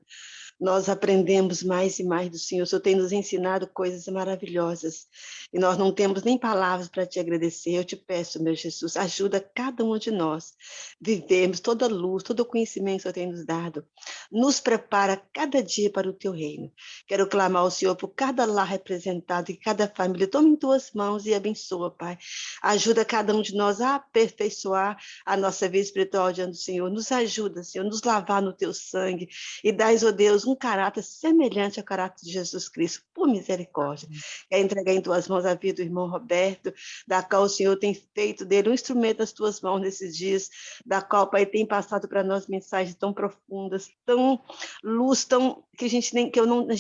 Speaker 10: nós aprendemos mais e mais do Senhor. O Senhor tem nos ensinado coisas maravilhosas. E nós não temos nem palavras para te agradecer. Eu te peço, meu Jesus, ajuda cada um de nós. Vivemos toda a luz, todo o conhecimento que o Senhor tem nos dado. nos prepara cada dia para o teu reino. Quero clamar ao Senhor por cada lar representado e cada família. Toma em tuas mãos e abençoa, Pai. Ajuda cada um de nós a aperfeiçoar a nossa vida espiritual diante do Senhor. Nos ajuda, Senhor, nos lavar no teu sangue e dás, ó Deus, um caráter semelhante ao caráter de Jesus Cristo, por misericórdia. Quero entregar em tuas mãos a vida do irmão Roberto, da qual o Senhor tem feito dele um instrumento nas tuas mãos nesses dias, da qual, Pai, tem passado para nós mensagens tão profundas, tão luz, tão que a gente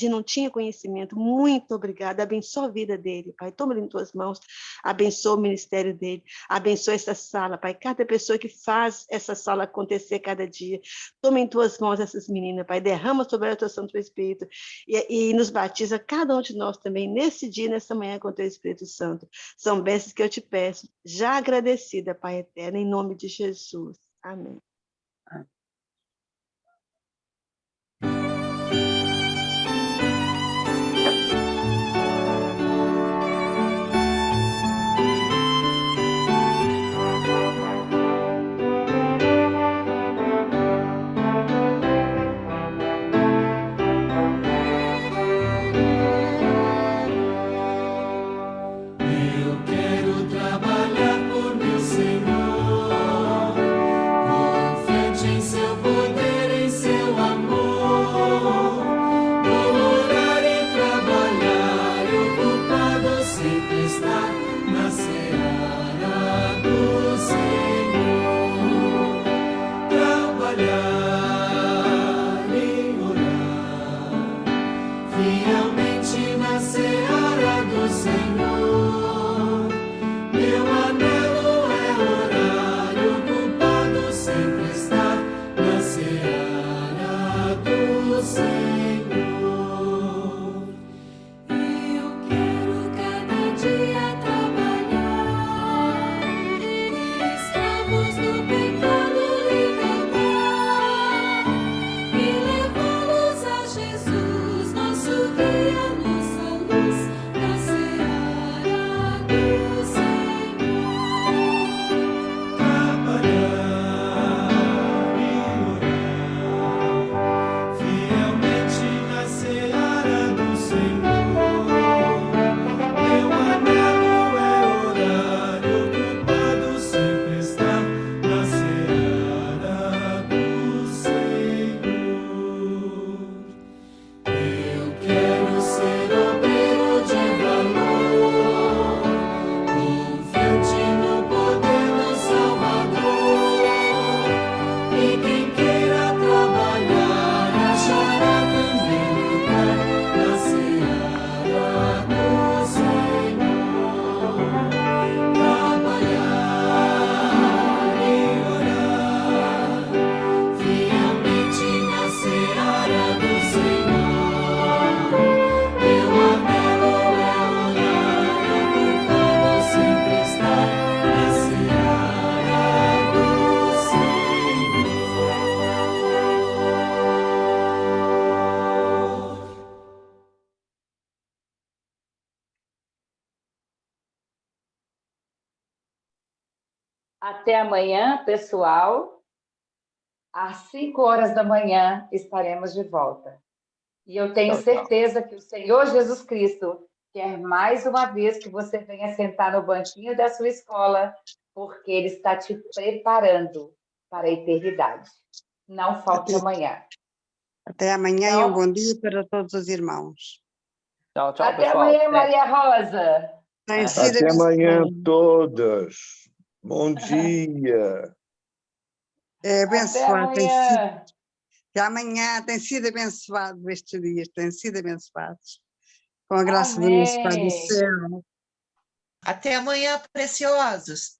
Speaker 10: não tinha conhecimento. Muito obrigada. Abençoa a vida dele, Pai. Toma ele em tuas mãos. Abençoa o ministério dele. Abençoa essa sala, Pai. Cada pessoa que faz essa sala acontecer cada dia. Toma em tuas mãos essas meninas, Pai. Derrama sobre a tua Santo Espírito e nos batiza cada um de nós também nesse dia, nessa manhã com o teu Espírito Santo. São bênçãos que eu te peço, já agradecida, Pai eterno, em nome de Jesus. Amém.
Speaker 1: Eu quero trabalhar por meu Senhor, confiante em seu poder, em seu amor. Vou orar e trabalhar, e ocupado sempre estar na seara do Senhor. Trabalhar e orar, fielmente na seara do Senhor. Meu anelo é orar, e ocupado sempre estar na seara do Senhor.
Speaker 2: Eu quero cada dia trabalhar, escravos do pecado libertar e levá-los a Jesus, nosso guia, nossa luz, na seara do Senhor.
Speaker 1: Trabalhar e orar, fielmente na seara do Senhor. Meu anelo é orar, e ocupado sempre estar na seara do Senhor. Eu quero ser obreiro de valor, confiante no poder do Salvador. E quem queira trabalhar achará também lugar na seara do Senhor. Trabalhar e orar, fielmente na seara do Senhor. Meu anelo é orar, e ocupado sempre estar na seara do Senhor.
Speaker 3: Até amanhã, pessoal. Às 5 horas da manhã estaremos de volta. E eu tenho
Speaker 5: Tchau, tchau.
Speaker 3: certeza que o Senhor Jesus Cristo quer mais uma vez que você venha sentar no banquinho da sua escola, porque Ele está te preparando para a eternidade. Não falte amanhã.
Speaker 11: Até amanhã e um
Speaker 3: Então,
Speaker 11: bom dia para todos os irmãos.
Speaker 5: Tchau, tchau,
Speaker 3: até
Speaker 5: pessoal.
Speaker 3: amanhã,
Speaker 5: Até.
Speaker 3: Maria Rosa.
Speaker 11: Tem sido
Speaker 12: Até amanhã,
Speaker 11: abençoado.
Speaker 12: todas. Bom dia.
Speaker 11: É
Speaker 3: Até
Speaker 11: abençoado, tem sido.
Speaker 3: amanhã.
Speaker 11: Que amanhã tem sido abençoado estes dias, têm sido abençoados. Com a graça do nosso Pai do
Speaker 3: Amém.
Speaker 11: céu.
Speaker 13: Até amanhã, preciosos.